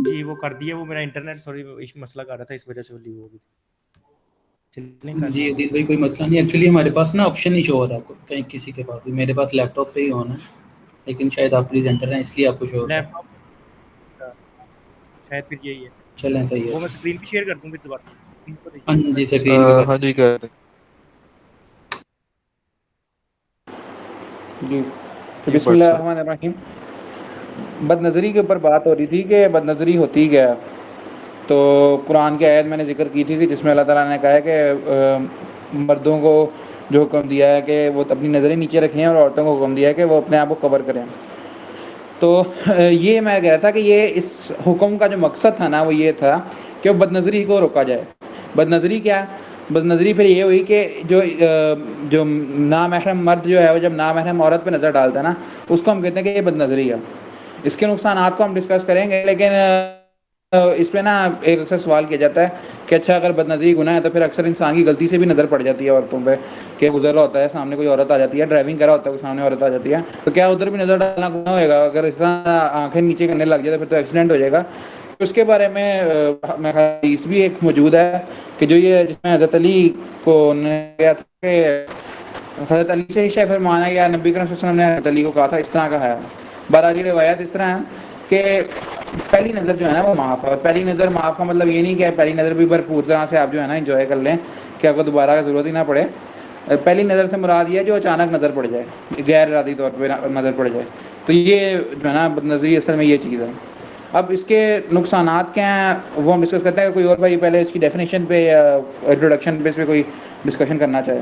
جی وہ کر دیا, وہ میرا انٹرنیٹ تھوڑی مسئلہ کر رہا تھا, اس وجہ سے وہ لیو ہو گئی تھی. جی عزیز بھائی کوئی مسئلہ نہیں, ایکچولی ہمارے پاس نا آپشن نہیں شو ہو رہا کہیں کسی کے پاس بھی, میرے پاس لیپ ٹاپ پہ ہی ہونا ہے, لیکن شاید آپ پریزنٹر ہیں اس لیے آپ کو شو ہو رہا لیپ ہے. ٹاپ شاید پھر یہی ہے. چلیں صحیح ہے. وہ میں اسکرین بھی شیئر کر دوں پھر دوبارہ. ہاں جی اسکرین بھی کر ہاں جی کہہ دیں. جی تو جی بسم بٹ اللہ صاحب. الرحمن الرحیم. بد نظری کے اوپر بات ہو رہی تھی کہ بد نظری ہوتی کیا ہے. تو قرآن کی آیت میں نے ذکر کی تھی کہ جس میں اللہ تعالیٰ نے کہا ہے کہ مردوں کو جو حکم دیا ہے کہ وہ اپنی نظریں نیچے رکھیں, اور عورتوں کو حکم دیا ہے کہ وہ اپنے آپ کو کور کریں. تو یہ میں کہہ رہا تھا کہ یہ اس حکم کا جو مقصد تھا نا وہ یہ تھا کہ وہ بد نظری کو روکا جائے. بد نظری کیا, بد نظری پھر یہ ہوئی کہ جو نامحرم مرد جو ہے وہ جب نامحرم عورت پہ نظر ڈالتا ہے نا, اس کو ہم کہتے ہیں کہ یہ بد نظری ہے. اس کے نقصانات کو ہم ڈسکس کریں گے, لیکن اس پہ نا ایک اکثر سوال کیا جاتا ہے کہ اچھا اگر بد نظری گناہ ہے تو پھر اکثر انسان کی غلطی سے بھی نظر پڑ جاتی ہے عورتوں پہ, کہ گزر رہا ہوتا ہے سامنے کوئی عورت آ جاتی ہے, ڈرائیونگ کر رہا ہوتا ہے کوئی سامنے عورت آ جاتی ہے, تو کیا ادھر بھی نظر ڈالنا گناہ ہوئے گا؟ اگر اس طرح آنکھیں نیچے کرنے لگ جائے تو پھر تو ایکسیڈنٹ ہو جائے گا. اس کے بارے میں حدیث بھی ایک موجود ہے کہ جو یہ جس میں حضرت علی کو گیا تھا کہ حضرت علی سے ہی شاید فرمانا یا نبی کریم صلی اللہ علیہ وسلم نے حضرت علی کو کہا تھا, اس طرح کا ہے. براجی روایت اس طرح ہے کہ پہلی نظر جو ہے نا وہ معاف ہے. اور پہلی نظر معاف کا مطلب یہ نہیں کہ پہلی نظر بھی بھرپور طرح سے آپ جو ہے نا انجوائے کر لیں کہ آپ کو دوبارہ کا ضرورت ہی نہ پڑے. پہلی نظر سے مراد یہ ہے جو اچانک نظر پڑ جائے, غیر ارادی طور پہ نظر پڑ جائے, تو یہ جو ہے نا بد نظری اصل میں یہ چیز ہے. اب اس کے نقصانات کیا ہیں وہ ہم ڈسکس کرتے ہیں. کوئی اور بھائی پہلے اس کی ڈیفینیشن پہ یا انٹروڈکشن پہ اس پہ کوئی ڈسکشن کرنا چاہے.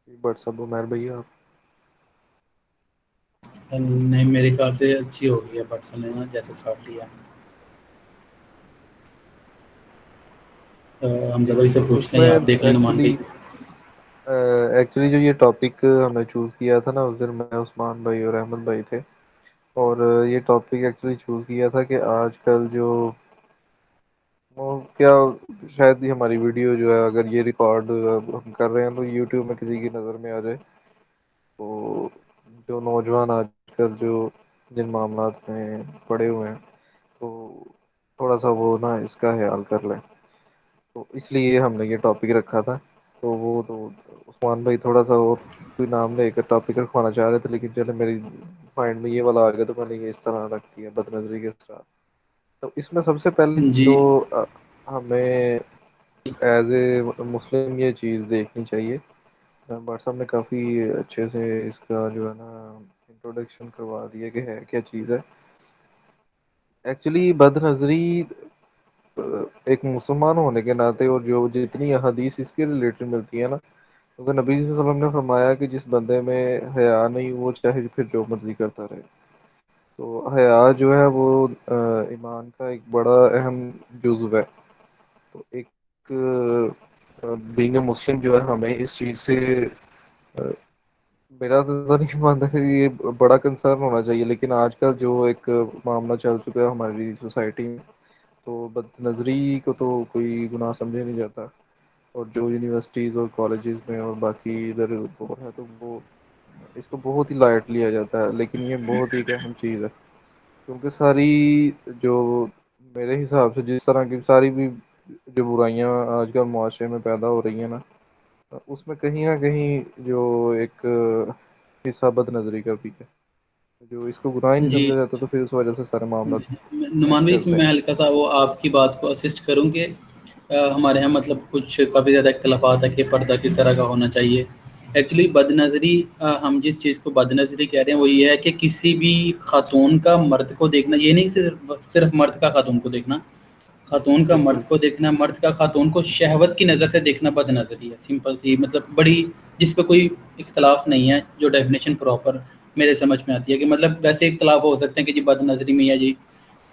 بٹ صاحب عمیر بھیا آپ. نہیں میرے خیال سے اچھی ہو گئی ہے پرسن نے جیسے اسٹارٹ لیا. ہم جب سے تو پوچھ اس لیں میں آپ دیکھ لیں نمان بھائی. ایکچولی جو یہ ٹاپک ہمیں چوز کیا تھا نا اس دن میں, عثمان بھائی اور احمد بھائی تھے, اور یہ ٹاپک ایکچولی چوز کیا تھا کہ آج کل جو کیا شاید ہی ہماری ویڈیو جو ہے اگر یہ ریکارڈ ہم کر رہے ہیں تو یوٹیوب میں کسی کی نظر میں آ جائے, تو جو نوجوان آج کل جو جن معاملات میں پڑے ہوئے ہیں تو تھوڑا سا وہ نا اس کا خیال کر لیں. تو اس لیے ہم نے یہ ٹاپک رکھا تھا. تو وہ تو عثمان بھائی تھوڑا سا اور کوئی نام لے کر ٹاپک رکھوانا چاہ رہے تھے, لیکن چلے میری مائنڈ میں یہ والا آ گیا تو میں نے یہ اس طرح رکھتی ہے بد نظری کے طرح. تو اس میں سب سے پہلے جی جو ہمیں ایز اے مسلم یہ چیز دیکھنی چاہیے. بٹ صاحب نے کافی اچھے سے اس کا جو ہے نا انٹروڈکشن کروا دیا کہ ہے کیا چیز ہے. ایکچولی بد نظری ایک مسلمان ہونے کے ناطے اور جو جتنی احادیث اس کے ریلیٹڈ ملتی ہے نا, کیونکہ نبی صلی اللہ علیہ وسلم نے فرمایا کہ جس بندے میں حیا نہیں وہ چاہے پھر جو مرضی کرتا رہے. تو حیا جو ہے وہ ایمان کا ایک بڑا اہم جزو ہے. تو ایک بینگ اے مسلم جو ہے ہمیں اس چیز سے میرا تو نہیں مانتا کہ یہ بڑا کنسرن ہونا چاہیے, لیکن آج کل جو ایک معاملہ چل چکا ہے ہماری سوسائٹی میں تو بد نظری کو تو کوئی گناہ سمجھا نہیں جاتا. اور جو یونیورسٹیز اور کالجز میں اور باقی ادھر ہے تو وہ اس کو بہت ہی لائٹ لیا جاتا ہے, لیکن یہ بہت ہی ایک اہم چیز ہے. کیونکہ ساری جو میرے حساب سے جس طرح کی ساری بھی جو برائیاں آج کل معاشرے میں پیدا ہو رہی ہیں نا, اس میں کہیں نہ کہیں جو ایک حصہ بد نظری کا بھی ہے. جو اس کو گناہ ہی نہیں جی سمجھا جاتا تو پھر اس وجہ سے سارے معاملات نمان ایسے بھائی اس میں چلتے ہیں. ہلکا سا وہ آپ کی بات کو اسسٹ کروں کہ ہمارے یہاں مطلب کچھ کافی زیادہ اختلافات ہے کہ پردہ کس طرح کا ہونا چاہیے. ایکچولی بد نظری ہم جس چیز کو بد نظری کہہ رہے ہیں وہ یہ ہے کہ کسی بھی خاتون کا مرد کو دیکھنا, یہ نہیں صرف مرد کا خاتون کو دیکھنا, خاتون کا بالکل مرد کو دیکھنا, مرد کا خاتون کو شہوت کی نظر سے دیکھنا بد نظری ہے. سمپل سی مطلب بڑی جس پہ کوئی اختلاف نہیں ہے, جو ڈیفینیشن پراپر میرے سمجھ میں آتی ہے. کہ مطلب ویسے اختلاف ہو سکتے ہیں کہ جی بد نظری میں یا جی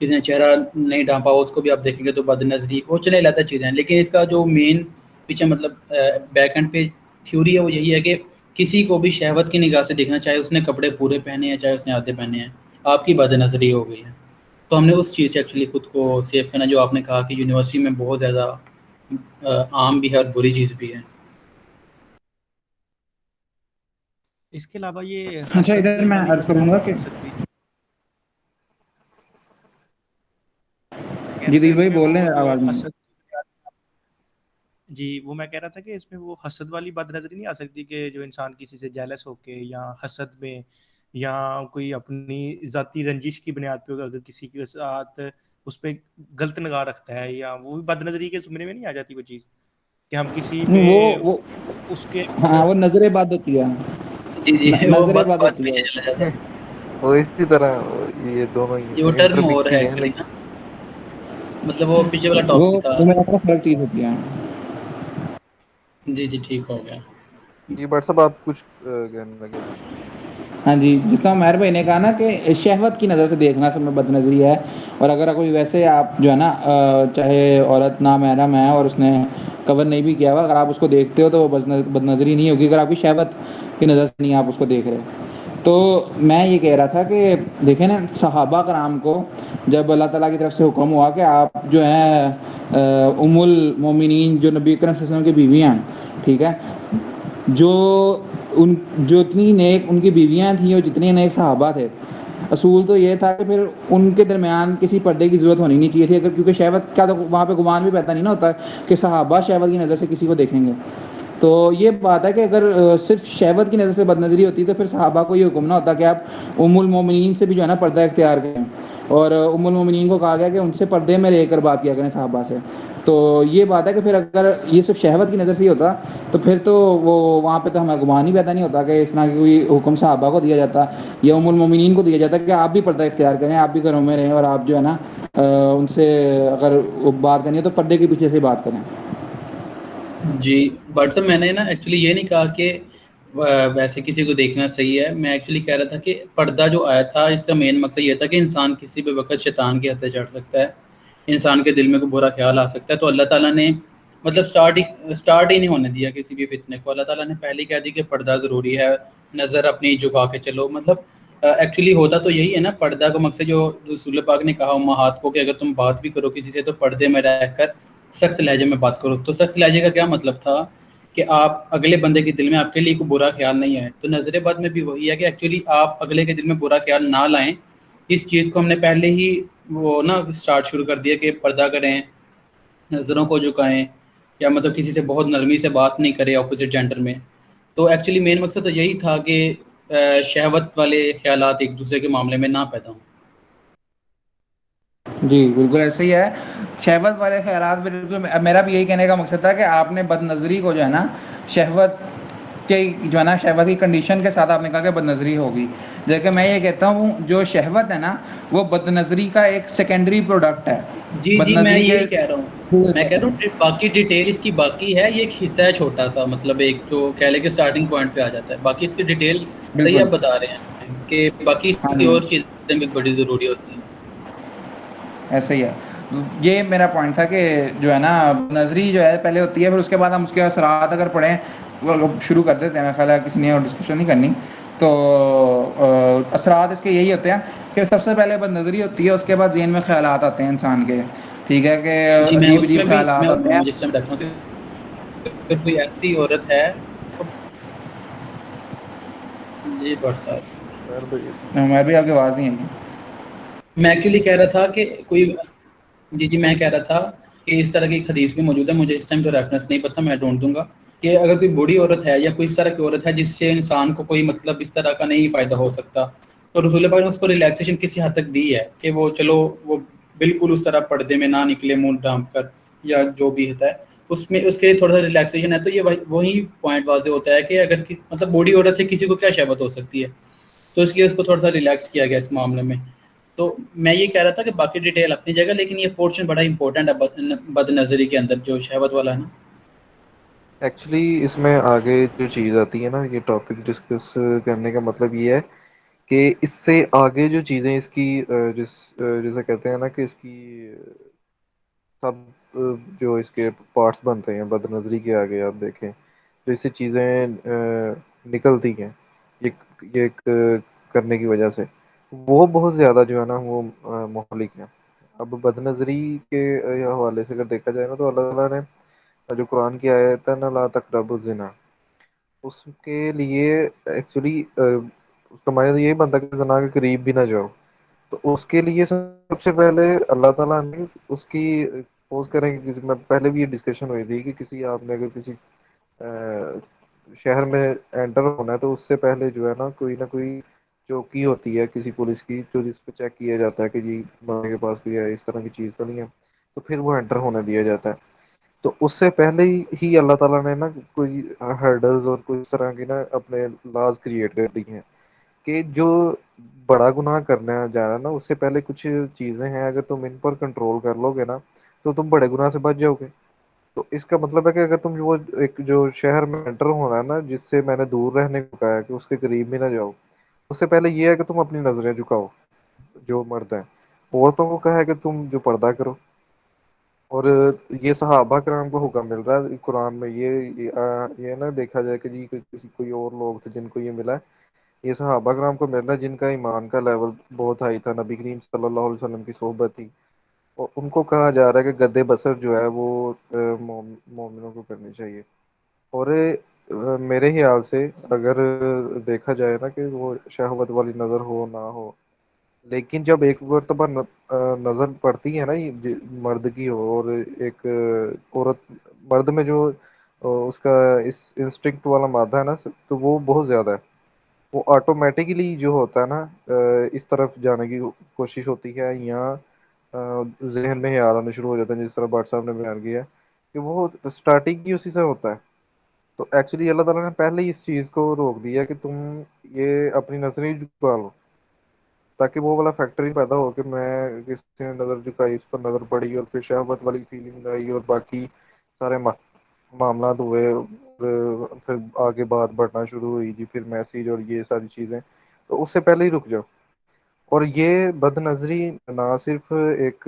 کسی نے چہرہ نہیں ڈھانپا ہو اس کو بھی آپ دیکھیں گے تو بد نظری وہ چلے لاتا چیزیں, لیکن اس کا جو مین پیچھے مطلب بیک اینڈ پہ تھیوری ہے وہ یہی ہے کہ کسی کو بھی شہوت کی نگاہ سے دیکھنا, چاہے اس نے کپڑے پورے پہنے ہیں چاہے اس نے آدھے پہنے ہیں, آپ کی بد نظری ہو گئی ہے. تو ہم نے اس چیز سے ایکچولی خود کو سیو کرنا, جو آپ نے کہا کہ یونیورسٹی میں بہت زیادہ عام بھی ہے اور بری چیز بھی ہے. اس کے علاوہ یہ اچھا ادھر حسد میں والی عرض بد کروں گا کہ نظری ہو سکتی، میں کہہ جی رہا تھا دل اس بھائی میں بول رہے وہ ہیں جو آواز نہیں. حسد، جی وہ میں کہہ رہا تھا کہ اس میں وہ حسد والی بد نظری نہیں آ سکتی کہ جو انسان کسی سے جیلس ہو کے یا حسد میں یا کوئی اپنی ذاتی رنجش کی بنیاد پہ اگر کسی کے ساتھ اس پہ غلط نگاہ رکھتا ہے، یا وہ بھی بد نظری کے زمرے میں نہیں آ جاتی وہ چیز کہ ہم کسی پہ وہ اس کے ہاں وہ نظر بد ہوتی ہے. جی جی وہ نظر بد بات ہوتی ہے پیچھے چلا جاتا ہے. وہ اسی طرح یہ دونوں یہ وہ ٹرم اور انٹرمکس ہے ہی ہیں، ایکچولی نا، لیکن مطلب وہ پیچھے والا وہ ٹاپک تھا. وہ میرا خیال فرق چیز ہوتی ہے. جی جی ٹھیک ہو گیا. یہ بٹ صاحب آپ کچھ کہنے لگے تھے. ہاں جی، جس طرح مہر بھائی نے کہا نا کہ شہوت کی نظر سے دیکھنا سب میں بد نظری ہے، اور اگر کوئی ویسے آپ جو ہے نا چاہے عورت نامحرم ہے اور اس نے کور نہیں بھی کیا ہوا، اگر آپ اس کو دیکھتے ہو تو وہ بد نظری نہیں ہوگی، اگر آپ کی شہوت کی نظر سے نہیں آپ اس کو دیکھ رہے. تو میں یہ کہہ رہا تھا کہ دیکھیں نا صحابہ کرام کو جب اللہ تعالیٰ کی طرف سے حکم ہوا کہ آپ جو ہیں ام المومنین جو نبی اکرم صلی اللہ علیہ وسلم کی بیویاں ہیں، ٹھیک ہے، جو اتنی نیک ان کی بیویاں تھیں اور جتنے نیک صحابہ تھے، اصول تو یہ تھا کہ پھر ان کے درمیان کسی پردے کی ضرورت ہونی نہیں چاہیے تھی، اگر کیونکہ شہوت کا تو وہاں پہ گمان بھی پیدا نہیں نا ہوتا کہ صحابہ شہوت کی نظر سے کسی کو دیکھیں گے. تو یہ بات ہے کہ اگر صرف شہوت کی نظر سے بد نظری ہوتی تو پھر صحابہ کو یہ حکم نہ ہوتا کہ آپ ام المومنین سے بھی جو ہے نا پردہ اختیار کریں، اور ام المومنین کو کہا گیا کہ ان سے پردے میں رہ کر بات کیا کریں صحابہ سے. تو یہ بات ہے کہ پھر اگر یہ صرف شہوت کی نظر سے ہی ہوتا تو پھر تو وہ وہاں پہ تو ہمیں گمان ہی پیدا نہیں ہوتا کہ اس طرح کی کوئی حکم صحابہ کو دیا جاتا یا ام المومنین کو دیا جاتا کہ آپ بھی پردہ اختیار کریں، آپ بھی گھروں میں رہیں، اور آپ جو ہے نا ان سے اگر بات کرنی ہے تو پردے کے پیچھے سے بات کریں. جی بٹ صاحب میں نے نا ایکچولی یہ نہیں کہا کہ ویسے کسی کو دیکھنا صحیح ہے. میں ایکچولی کہہ رہا تھا کہ پردہ جو آیا تھا اس کا مین مقصد یہ تھا کہ انسان کسی بھی وقت شیطان کے ہتھے چڑھ سکتا ہے، انسان کے دل میں کوئی برا خیال آ سکتا ہے. تو اللہ تعالیٰ نے مطلب سٹارٹ ہی نہیں ہونے دیا کسی بھی فتنے کو. اللہ تعالیٰ نے پہلے کہہ دی کہ پردہ ضروری ہے، نظر اپنی جھکا کے چلو. مطلب ایکچولی ہوتا تو یہی ہے نا، پردہ کا مقصد جو رسول پاک نے کہا امہات کو کہ اگر تم بات بھی کرو کسی سے تو پردے میں رہ کر سخت لہجے میں بات کرو. تو سخت لہجے کا کیا مطلب تھا کہ آپ اگلے بندے کے دل میں آپ کے لیے کوئی برا خیال نہیں ہے. تو نظر بد میں بھی وہی ہے کہ ایکچولی آپ اگلے کے دل میں برا خیال نہ لائیں. اس چیز کو ہم نے پہلے ہی وہ نا سٹارٹ شروع کر دیا کہ پردہ کریں، نظروں کو جھکائیں، یا مطلب کسی سے بہت نرمی سے بات نہیں کرے اپوزٹ جینڈر میں. تو ایکچولی مین مقصد تو یہی تھا کہ شہوت والے خیالات ایک دوسرے کے معاملے میں نہ پیدا ہوں. جی بالکل ایسے ہی ہے. شہوت والے خیالات بالکل میرا بھی یہی کہنے کا مقصد تھا کہ آپ نے بد نظری کو جو ہے نا شہوت کے جو ہے نا شہوت کی کنڈیشن کے ساتھ آپ نے کہا کہ بد نظری ہوگی. لیکن میں یہ کہتا ہوں جو شہوت ہے نا وہ بد نظری کا ایک سیکنڈری پروڈکٹ ہے. جی بد جی میں نظری کے یہی کہہ رہا ہوں. میں کہہ رہا ہوں باقی ڈیٹیل اس کی باقی ہے، یہ ایک حصہ ہے چھوٹا سا، مطلب ایک جو کہہ لے کہ اسٹارٹنگ پوائنٹ پہ آ جاتا ہے. باقی اس کی ڈیٹیل صحیح بالکل. آپ بتا رہے ہیں کہ باقی ہاں اس کی جی اور چیزیں بھی بڑی ضروری ہوتی ہیں. ایسا ہی ہے. یہ میرا پوائنٹ تھا کہ جو ہے نا نظری جو ہے پہلے ہوتی ہے، پھر اس کے بعد ہم اس کے اثرات اگر پڑھیں شروع کر دیتے ہیں. میرا خیال ہے کسی نے اور ڈسکشن نہیں کرنی. تو اثرات اس کے یہی ہوتے ہیں کہ سب سے پہلے بد نظری ہوتی ہے، اس کے بعد ذہن میں خیالات آتے ہیں انسان کے، ٹھیک ہے، کہ جی میں عجیب اس میں عجیب بھی خیالات ہوتے ہیں. میں جس ٹائم بیٹھا ہوں اگر کوئی ایسی عورت ہے. جی بٹ صاحب خیر بھائی میں بھی آپ کی آواز نہیں آئی. میں ایکچولی کہہ رہا تھا کہ کوئی جی میں کہہ رہا تھا کہ اس طرح کی ایک حدیث بھی موجود ہے، مجھے اس ٹائم تو ریفرنس نہیں پتا، میں ڈھونڈ دوں گا، کہ اگر کوئی بوڑھی عورت ہے یا کوئی اس طرح کی عورت ہے جس سے انسان کو کوئی مطلب اس طرح کا نہیں فائدہ ہو سکتا، تو رسول پاک نے اس کو ریلیکسیشن کسی حد تک دی ہے کہ وہ چلو وہ بالکل اس طرح پردے میں نہ نکلے منہ ڈھانپ کر یا جو بھی ہوتا ہے اس میں اس کے لیے تھوڑا سا ریلیکسیشن ہے. تو یہ وہی پوائنٹ واضح ہوتا ہے کہ اگر مطلب بوڑھی عورت سے کسی کو کیا شہوت ہو سکتی ہے، تو اس لیے اس کو تھوڑا سا ریلیکس کیا گیا اس معاملے میں. تو میں یہ کہہ رہا تھا کہ باقی ڈیٹیل اپنی جگہ، لیکن یہ پورشن بڑا امپورٹنٹ ہے بد نظری کے اندر جو شہوت والا ہے نا. ایکچولی اس میں آگے جو چیز آتی ہے نا، یہ ٹاپک ڈسکس کرنے کا مطلب یہ ہے کہ اس سے آگے جو چیزیں اس کی جیسے کہتے ہیں نا کہ اس کی سب جو اس کے پارٹس بنتے ہیں بد نظری کے آگے آپ دیکھیں جو اس سے چیزیں نکلتی ہیں یہ کرنے کی وجہ سے وہ بہت زیادہ جو ہے نا وہ مہلک ہیں. اب بد نظری کے حوالے سے اگر دیکھا جائے نا تو اللہ تعالیٰ نے جو قرآن کی آیت ہے نا لا تقربوا الزنا، اس کے لیے ایکچولی اس کا معنی یہی بنتا ہے کہ زنا کے قریب بھی نہ جاؤ. تو اس کے لیے سب سے پہلے اللہ تعالیٰ نے اس کی سپوز کریں کہ کسی میں پہلے بھی یہ ڈسکشن ہوئی تھی کہ کسی آپ نے اگر کسی شہر میں انٹر ہونا ہے تو اس سے پہلے جو ہے نا کوئی چوکی ہوتی ہے کسی پولیس کی جو جس پہ چیک کیا جاتا ہے کہ جی بندے کے پاس کوئی ہے اس طرح کی چیز تو نہیں ہے, تو پھر وہ انٹر ہونے دیا جاتا ہے. تو اس سے پہلے ہی اللہ تعالیٰ نے نا کوئی ہرڈلز اور کوئی اس طرح کی نا اپنے لاز کریٹ کر دی ہیں کہ جو بڑا گناہ کرنا جا رہا ہے نا اس سے پہلے کچھ چیزیں ہیں, اگر تم ان پر کنٹرول کر لو گے نا تو تم بڑے گناہ سے بچ جاؤ گے. تو اس کا مطلب ہے کہ اگر تم وہ ایک جو شہر میں انٹر ہونا ہے نا جس سے میں نے دور رہنے کو کہا ہے کہ اس کے قریب بھی نہ جاؤ, اس سے پہلے یہ ہے کہ تم اپنی نظریں جھکاؤ جو مرد ہیں. عورتوں کو کہا ہے کہ تم جو پردہ کرو, اور یہ صحابہ کرام کو حکم مل رہا ہے قرآن میں. یہ نہ دیکھا جائے کہ جی کسی کوئی اور لوگ تھے جن کو یہ ملا ہے, یہ صحابہ کرام کو مل رہا ہے جن کا ایمان کا لیول بہت ہائی تھا, نبی کریم صلی اللہ علیہ وسلم کی صحبت تھی, اور ان کو کہا جا رہا ہے کہ گدے بسر جو ہے وہ مومنوں کو کرنی چاہیے. اور میرے خیال سے اگر دیکھا جائے نا کہ وہ شہوت والی نظر ہو نہ ہو, لیکن جب ایک مرتبہ نظر پڑتی ہے نا مرد کی ہو اور ایک عورت, مرد میں جو اس کا انسٹنکٹ والا مادہ ہے نا تو وہ بہت زیادہ ہے, وہ آٹومیٹکلی جو ہوتا ہے نا اس طرف جانے کی کوشش ہوتی ہے, یا ذہن میں خیال آنا شروع ہو جاتا ہے جس طرح بٹ صاحب نے بیان کیا کہ وہ اسٹارٹنگ کی اسی سے ہوتا ہے. تو ایکچولی اللہ تعالیٰ نے پہلے ہی اس چیز کو روک دیا کہ تم یہ اپنی نظریں جھکا لو, تاکہ وہ والا فیکٹر پیدا ہو کہ میں کسی نے نظر جھکائی اس پر نظر پڑی اور پھر شہوت والی فیلنگ آئی اور باقی سارے معاملات ہوئے, پھر آگے بات بڑھنا شروع ہوئی جی, پھر میسیج اور یہ ساری چیزیں. تو اس سے پہلے ہی رک جاؤ. اور یہ بد نظری نہ صرف ایک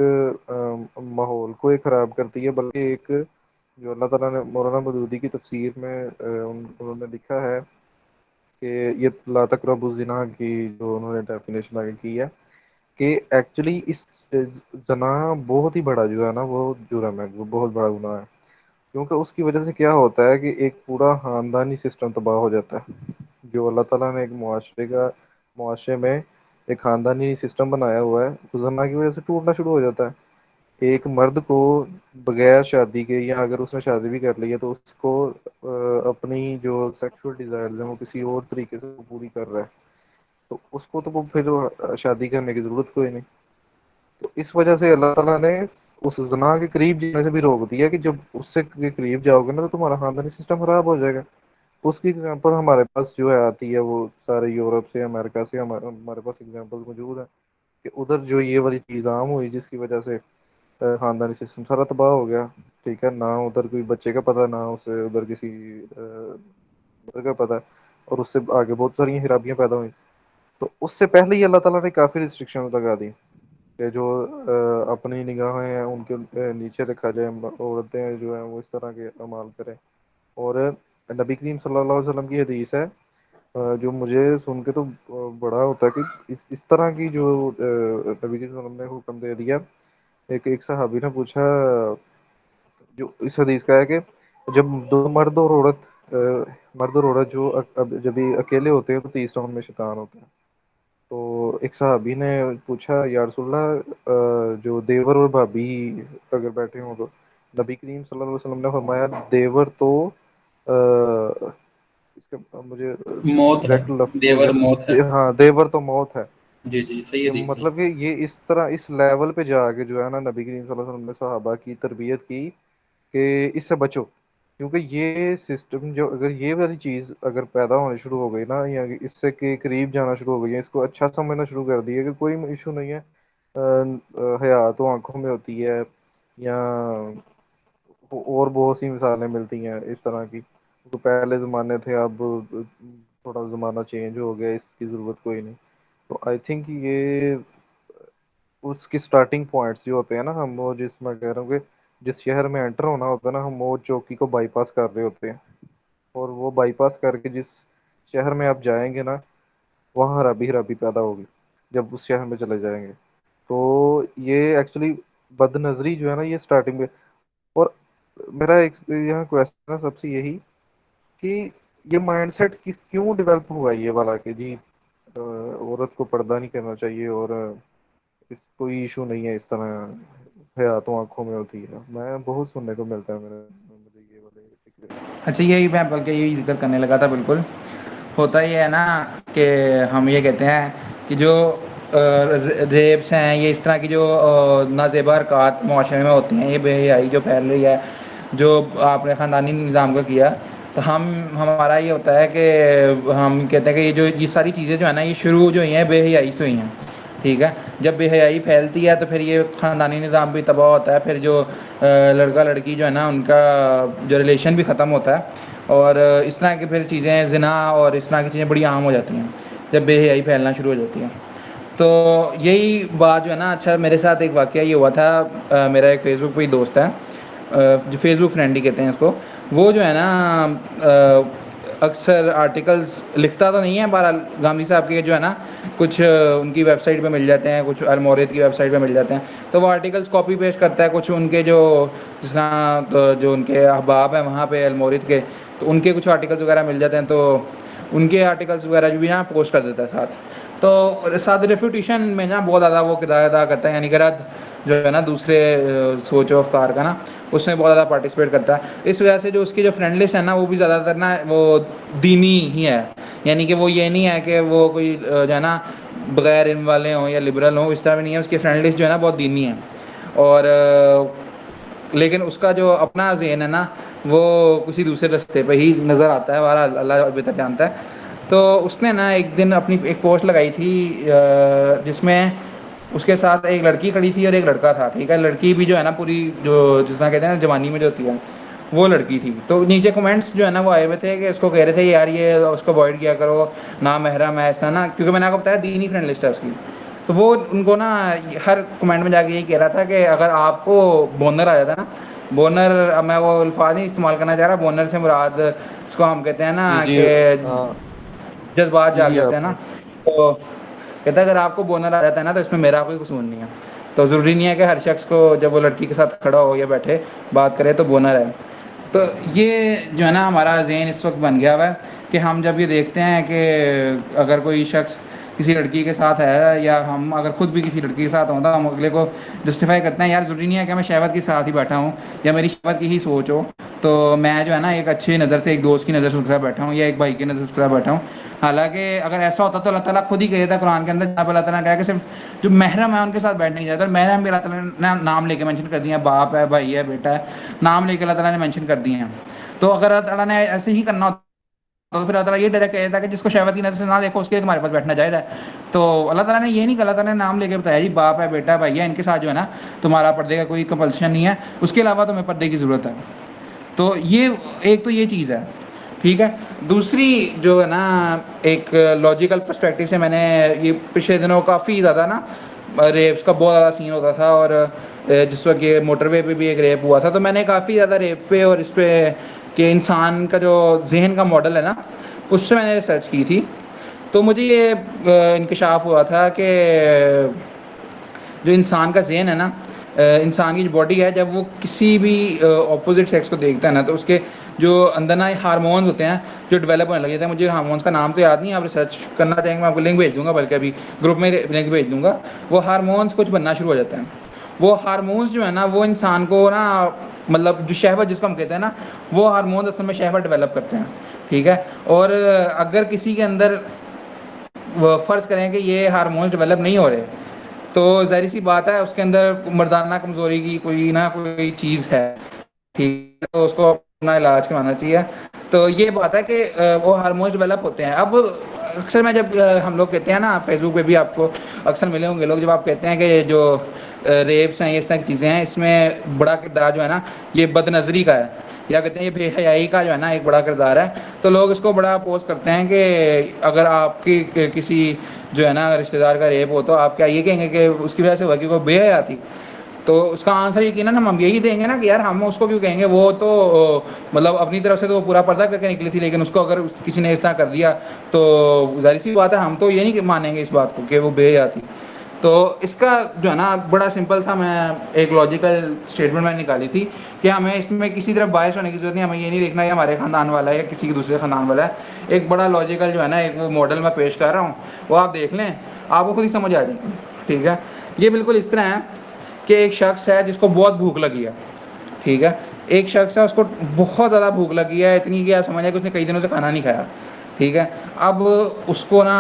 ماحول کو خراب کرتی ہے بلکہ ایک جو اللہ تعالیٰ نے مولانا مودودی کی تفسیر میں انہوں نے لکھا ہے کہ یہ لا تقربوا الزنا کی جو انہوں نے ڈیفینیشن آگے کی ہے کہ ایکچولی اس زنا بہت ہی بڑا جو ہے نا وہ جرم ہے, وہ بہت بڑا گناہ ہے, کیونکہ اس کی وجہ سے کیا ہوتا ہے کہ ایک پورا خاندانی سسٹم تباہ ہو جاتا ہے. جو اللہ تعالیٰ نے ایک معاشرے میں ایک خاندانی سسٹم بنایا ہوا ہے وہ زنا کی وجہ سے ٹوٹنا شروع ہو جاتا ہے. ایک مرد کو بغیر شادی کے, یا اگر اس نے شادی بھی کر لی ہے تو اس کو اپنی جو سیکشول ڈیزائرز ہیں وہ کسی اور طریقے سے پوری کر رہا ہے, تو اس کو تو وہ پھر شادی کرنے کی ضرورت کوئی نہیں. تو اس وجہ سے اللہ تعالیٰ نے اس زنا کے قریب جانے سے بھی روک دیا کہ جب اس سے قریب جاؤ گے نا تو تمہارا خاندانی سسٹم خراب ہو جائے گا. اس کی ایگزامپل ہمارے پاس جو ہے آتی ہے وہ سارے یورپ سے امریکہ سے, ہمارے پاس ایگزامپل موجود ہے کہ ادھر جو یہ والی چیز عام ہوئی جس کی وجہ سے خاندانی سسٹم سارا تباہ ہو گیا. ٹھیک ہے, نہ ادھر کوئی بچے کا پتہ, نہ اسے ادھر کسی مدر کا پتہ, اور اس سے آگے بہت ساری خرابیاں پیدا ہوئیں. تو اس سے پہلے ہی اللہ تعالیٰ نے کافی ریسٹرکشن لگا دی کہ جو اپنی نگاہیں ہیں ان کے نیچے رکھا جائے, عورتیں جو ہیں وہ اس طرح کے اعمال کریں. اور نبی کریم صلی اللہ علیہ وسلم کی حدیث ہے جو مجھے سن کے تو بڑا ہوتا ہے کہ اس طرح کی جو نبی کریم صلی اللہ علیہ وسلم نے حکم دے دیا. ایک صحابی نے پوچھا, جو اس حدیث کا ہے کہ جب دو مرد اور عورت جو جب اکیلے ہوتے ہیں تو تیسرا ان میں شیطان ہوتا ہے. تو ایک صحابی نے پوچھا یا رسول اللہ جو دیور اور بھابھی اگر بیٹھے ہوں تو نبی کریم صلی اللہ علیہ وسلم نے فرمایا دیور تو اس کا مجھے موت ہے, ایگزیکٹ لفظ بھول دیور موت ہے. گیا, ہاں دیور تو موت ہے. جی جی صحیح کہ حدیث ہے. مطلب کہ یہ اس طرح اس لیول پہ جا کے جو ہے نا نبی کریم صلی اللہ علیہ وسلم نے صحابہ کی تربیت کی کہ اس سے بچو, کیونکہ یہ سسٹم جو اگر یہ والی چیز اگر پیدا ہونی شروع ہو گئی نا, یا اس سے کہ قریب جانا شروع ہو گئی ہے, اس کو اچھا سمجھنا شروع کر دیا کہ کوئی ایشو نہیں ہے, حیا تو آنکھوں میں ہوتی ہے, یا اور بہت سی مثالیں ملتی ہیں اس طرح کی. تو پہلے زمانے تھے, اب تھوڑا زمانہ چینج ہو گیا, اس کی ضرورت کوئی نہیں. تو آئی تھنک یہ اس کی سٹارٹنگ پوائنٹس جو ہوتے ہیں نا, ہم وہ جس میں کہہ رہا ہوں کہ جس شہر میں انٹر ہونا ہوتا ہے نا, ہم وہ چوکی کو بائی پاس کر رہے ہوتے ہیں, اور وہ بائی پاس کر کے جس شہر میں آپ جائیں گے نا وہاں خرابی پیدا ہوگی جب اس شہر میں چلے جائیں گے. تو یہ ایکچولی بد نظری جو ہے نا یہ سٹارٹنگ میں. اور میرا ایک یہاں کویسچن ہے سب سے یہی کہ یہ مائنڈ سیٹ کیوں ڈیولپ ہوا یہ والا کہ جی عورت کو پردہ نہیں کرنا چاہیے اور اس کوئی ایشو نہیں ہے اس طرح حیا تو آنکھوں میں ہوتی ہے؟ میں بہت سننے کو ملتا ہے مجھے یہ والے فکرے۔ اچھا یہی میں بلکہ یہی ذکر کرنے لگا تھا، بالکل ہوتا یہ ہے نا کہ ہم یہ کہتے ہیں کہ جو ریپس ہیں، یہ اس طرح کی جو نازیبا حرکات معاشرے میں ہوتی ہیں، یہ بے حیائی جو پھیل رہی ہے، جو آپ نے خاندانی نظام کا کیا، تو ہمارا یہ ہوتا ہے کہ ہم کہتے ہیں کہ یہ ساری چیزیں جو ہے نا، یہ شروع جو ہوئی ہیں بے حیائی سے ہوئی ہیں، ٹھیک ہے۔ جب بے حیائی پھیلتی ہے تو پھر یہ خاندانی نظام بھی تباہ ہوتا ہے، پھر جو لڑکا لڑکی جو ہے نا، ان کا جو ریلیشن بھی ختم ہوتا ہے، اور اس طرح کی پھر چیزیں زنا اور اس طرح کی چیزیں بڑی عام ہو جاتی ہیں جب بے حیائی پھیلنا شروع ہو جاتی ہے۔ تو یہی بات جو ہے نا، اچھا میرے ساتھ ایک واقعہ یہ ہوا تھا، میرا ایک فیس بک پہ ہی دوست ہے، جو فیس بک فرینڈ ہی کہتے ہیں اس کو، وہ جو ہے نا اکثر آرٹیکلز لکھتا تو نہیں ہے، بہرحال گامدی صاحب کے جو ہے نا کچھ ان کی ویب سائٹ پہ مل جاتے ہیں، کچھ المورد کی ویب سائٹ پہ مل جاتے ہیں، تو وہ آرٹیکلز کاپی پیسٹ کرتا ہے، کچھ ان کے جو جس طرح جو ان کے احباب ہیں وہاں پہ المورد کے، تو ان کے کچھ آرٹیکلز وغیرہ مل جاتے ہیں، تو ان کے آرٹیکلز وغیرہ جو بھی نا پوسٹ کر دیتا ہے ساتھ، تو ساتھ ریفیوٹیشن میں نا بہت زیادہ وہ کردار ادا کرتا ہے، یعنی کہ رد جو ہے نا دوسرے سوچ و افکار کا نا، اس میں بہت زیادہ پارٹیسپیٹ کرتا ہے۔ اس وجہ سے جو اس کی جو فرینڈ لسٹ ہے نا، وہ بھی زیادہ تر نا وہ دینی ہی ہے، یعنی کہ وہ یہ نہیں ہے کہ وہ کوئی جو ہے نا بغیر علم والے ہوں یا لبرل ہوں، اس طرح بھی نہیں ہے، اس کی فرینڈ لسٹ جو ہے نا بہت دینی ہے، اور لیکن اس کا جو اپنا ذہن ہے نا، وہ کسی دوسرے راستے پہ ہی نظر آتا ہے، بہرحال اللہ بہتر جانتا ہے۔ تو اس نے نا ایک دن اپنی ایک پوسٹ لگائی تھی جس میں اس کے ساتھ ایک لڑکی کھڑی تھی اور ایک لڑکا تھا، ٹھیک ہے، لڑکی بھی جو ہے نا پوری جو جس طرح کہتے ہیں نا جوانی میں جو ہوتی ہے وہ لڑکی تھی، تو نیچے کمنٹس جو ہے نا وہ آئے ہوئے تھے کہ اس کو کہہ رہے تھے یار یہ اس کو اوائڈ کیا کرو، نامحرم ہے ایسا نا، کیونکہ میں نے آپ کو بتایا دینی فرینڈ لسٹ ہے اس کی، تو وہ ان کو نا ہر کمنٹ میں جا کے یہی کہہ رہا تھا کہ اگر آپ کو بونر آ جاتا ہے نا، بونر، اب میں وہ الفاظ نہیں استعمال کرنا چاہ رہا، بونر سے مراد اس کو ہم کہتے ہیں نا جی جی کہ ہاں جذبات جی جاگ جی جاتے ہیں آپ نا، نے تو کہتا ہے اگر آپ کو بونر آ جاتا ہے نا تو اس میں میرا کوئی قصور نہیں ہے، تو ضروری نہیں ہے کہ ہر شخص کو جب وہ لڑکی کے ساتھ کھڑا ہو یا بیٹھے بات کرے تو بونر ہے۔ تو یہ جو ہے نا ہمارا ذہن اس وقت بن گیا ہوا ہے کہ ہم جب یہ دیکھتے ہیں کہ اگر کوئی شخص کسی لڑکی کے ساتھ ہے، یا ہم اگر خود بھی کسی لڑکی کے ساتھ ہوں تو ہم اگلے کو جسٹیفائی کرتے ہیں، یار ضروری نہیں ہے کہ میں شہوت کے ساتھ ہی بیٹھا ہوں یا میری شہوت کی ہی سوچ ہو، تو میں جو ہے نا ایک اچھی نظر سے ایک دوست کی نظر سے اس کے ساتھ بیٹھا ہوں یا ایک بھائی کی نظر سے اس کے ساتھ بیٹھا ہوں۔ حالانکہ اگر ایسا ہوتا تو اللہ تعالیٰ خود ہی کہہ دیتا قرآن کے اندر، جہاں پہ اللہ تعالیٰ نے کہا کہ صرف جو محرم ہے ان کے ساتھ بیٹھنے کی جاتا ہے، محرم بھی اللہ تعالیٰ نے نام لے کے مینشن کر دیا ہے، باپ ہے، بھائی ہے، بیٹا ہے، نام لے کے اللہ تعالیٰ نے مینشن کر دیے ہیں۔ تو اگر اللہ تعالیٰ نے ایسے ہی کرنا ہوتا تو پھر اللہ تعالیٰ یہ ڈائریکٹ کہہ دیتا کہ جس کو شہوت کی نظر سے نہ دیکھو اس کے لیے تمہارے پاس بیٹھنا جائز ہے۔ تو اللہ تعالیٰ نے یہ نہیں کہا، اللہ تعالیٰ نے نام لے کے بتایا جی باپ ہے، بیٹا ہے، بھائی ہے، ان کے ساتھ جو ہے نا تمہارا پردے کا کوئی کمپلشن نہیں ہے، اس کے علاوہ تمہیں پردے کی ضرورت ہے۔ تو یہ ایک تو یہ چیز ہے، ٹھیک ہے۔ دوسری جو ہے نا ایک لاجیکل پرسپیکٹیو سے میں نے یہ پچھلے دنوں کافی زیادہ نا ریپس کا بہت زیادہ سین ہوتا تھا، اور جس وقت یہ موٹر وے پہ بھی ایک ریپ ہوا تھا، تو میں نے کافی زیادہ ریپ پہ اور اس پہ کہ انسان کا جو ذہن کا ماڈل ہے نا اس سے میں نے ریسرچ کی تھی، تو مجھے یہ انکشاف ہوا تھا کہ جو انسان کا ذہن ہے نا، انسان کی جو باڈی ہے، جب وہ کسی بھی اپوزٹ سیکس کو دیکھتا ہے نا تو اس کے جو اندر نا ہارمونز ہوتے ہیں جو ڈیولپ ہونے لگ جاتے ہیں، مجھے ہارمونز کا نام تو یاد نہیں، آپ ریسرچ کرنا چاہیں گے میں آپ کو لنک بھیج دوں گا، بلکہ ابھی گروپ میں لنک بھیج دوں گا، وہ ہارمونز کچھ بننا شروع ہو جاتے ہیں، وہ ہارمونز جو ہے نا وہ انسان کو نا مطلب جو شہوت جس کو ہم کہتے ہیں نا، وہ ہارمونز اصل میں شہوت ڈیولپ کرتے ہیں، ٹھیک ہے۔ اور اگر کسی کے اندر فرض کریں کہ یہ ہارمونز ڈیولپ نہیں ہو رہے تو ظاہر سی بات ہے اس کے اندر مردانہ کمزوری کی کوئی نہ کوئی چیز ہے، ٹھیک ہے، تو اس کو اپنا علاج کروانا چاہیے۔ تو یہ بات ہے کہ وہ ہارمونز ڈیولپ ہوتے ہیں۔ اب اکثر میں جب ہم لوگ کہتے ہیں نا، فیس بک پہ بھی آپ کو اکثر ملے ہوں گے لوگ، جب آپ کہتے ہیں کہ جو ریپس ہیں، اس طرح کی چیزیں ہیں، اس میں بڑا کردار جو ہے نا یہ بد نظری کا ہے، یا کہتے ہیں یہ بے حیائی کا جو ہے نا ایک بڑا کردار ہے، تو لوگ اس کو بڑا اپوز کرتے ہیں کہ اگر آپ کی کسی جو ہے نا رشتہ دار کا ریپ ہو تو آپ کیا یہ کہیں گے کہ اس کی وجہ سے ہوا کہ وہ بے حیا تھی؟ تو اس کا آنسر یقیناً ہم یہی دیں گے نا کہ یار ہم اس کو کیوں کہیں گے، وہ تو مطلب اپنی طرف سے تو وہ پورا پردہ کر کے نکلی تھی، لیکن اس کو اگر کسی نے اس طرح کر دیا تو ظاہر سی بات ہے ہم تو یہ نہیں مانیں گے اس بات کو کہ وہ بے حیا تھی۔ تو اس کا جو ہے نا بڑا سمپل سا میں ایک لاجیکل اسٹیٹمنٹ میں نکالی تھی کہ ہمیں اس میں کسی طرف باعث ہونے کی ضرورت نہیں. ہمیں یہ نہیں دیکھنا کہ ہمارے خاندان والا ہے یا کسی دوسرے خاندان والا ہے. ایک بڑا لاجیکل جو ہے نا ایک وہ ماڈل میں پیش کر رہا ہوں, وہ آپ دیکھ لیں, آپ کو خود ہی سمجھ آ جائے گی. ٹھیک ہے, یہ بالکل اس طرح ہے کہ ایک شخص ہے جس کو بہت بھوک لگی ہے. ٹھیک ہے, ایک شخص ہے اس کو بہت زیادہ بھوک لگی ہے, اتنی کہ آپ سمجھیں کہ اس نے کئی دنوں سے کھانا نہیں کھایا. ٹھیک ہے, اب اس کو نا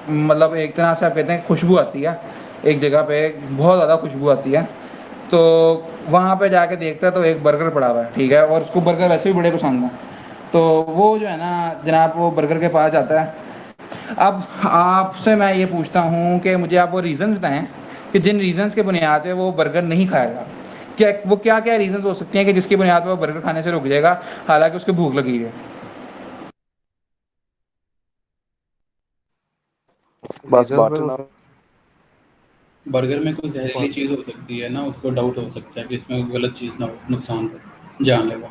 مطلب ایک طرح سے آپ کہتے ہیں خوشبو آتی ہے, ایک جگہ پہ بہت زیادہ خوشبو آتی ہے. تو وہاں پہ جا کے دیکھتا ہے تو ایک برگر پڑا ہوا ہے. ٹھیک ہے, اور اس کو برگر ویسے بھی بڑے پسند ہیں. تو وہ جو ہے نا جناب وہ برگر کے پاس جاتا ہے. اب آپ سے میں یہ پوچھتا ہوں کہ مجھے آپ وہ ریزنز بتائیں کہ جن ریزنز کے بنیاد پہ وہ برگر نہیں کھائے گا. وہ کیا ریزنز ہو سکتے ہیں کہ جس کی بنیاد پہ وہ برگر کھانے سے رک جائے گا حالانکہ اس کو بھوک لگی ہے. بس بات برگر میں کوئی زہریلی چیز ہو سکتی ہے نا, اس کو ڈاؤٹ ہو سکتا ہے کہ اس میں کوئی غلط چیز نہ ہو, نقصان ہو جان لیوا.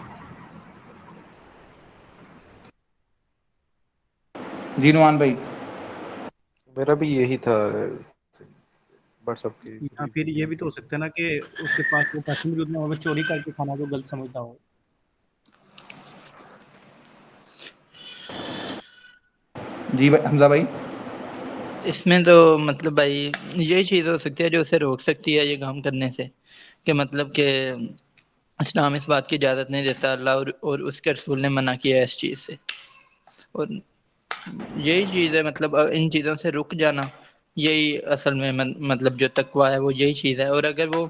جی نعمان بھائی, میرا بھی یہی تھا. بٹ سب کی یا پھر یہ بھی تو ہو سکتا ہے نا کہ اس کے پاس وہ پیسے موجود نہ ہو, چوری کر کے کھانا کو غلط سمجھتا ہو. جی حمزہ بھائی, اس میں تو مطلب بھائی یہی چیز ہو سکتی ہے جو اسے روک سکتی ہے یہ کام کرنے سے, کہ مطلب کہ اسلام اس بات کی اجازت نہیں دیتا, اللہ اور اس کے رسول نے منع کیا ہے اس چیز سے. اور یہی چیز ہے مطلب ان چیزوں سے رک جانا, یہی اصل میں مطلب جو تقویٰ ہے وہ یہی چیز ہے. اور اگر وہ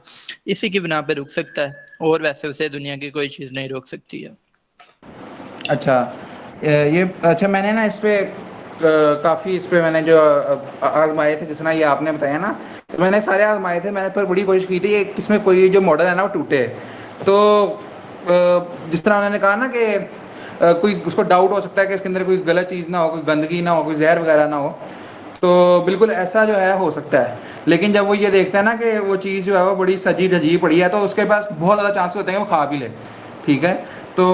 اسی کی بنا پہ رک سکتا ہے, اور ویسے اسے دنیا کی کوئی چیز نہیں روک سکتی ہے. اچھا یہ اچھا میں نے نا اس پہ کافی اس پہ میں نے جو آزمائے تھے, جس طرح یہ آپ نے بتایا نا, تو میں نے سارے آزمائے تھے. میں نے پر بڑی کوشش کی تھی کہ اس میں کوئی جو ماڈل ہے نا وہ ٹوٹے. تو جس طرح انہوں نے کہا نا کہ کوئی اس کو ڈاؤٹ ہو سکتا ہے کہ اس کے اندر کوئی غلط چیز نہ ہو, کوئی گندگی نہ ہو, کوئی زہر وغیرہ نہ ہو, تو بالکل ایسا جو ہے ہو سکتا ہے. لیکن جب وہ یہ دیکھتا ہے نا کہ وہ چیز جو ہے وہ بڑی سجی دھجی پڑی ہے, تو اس کے پاس بہت زیادہ چانس ہوتے ہیں کہ وہ کھا بھی لے. ٹھیک ہے, تو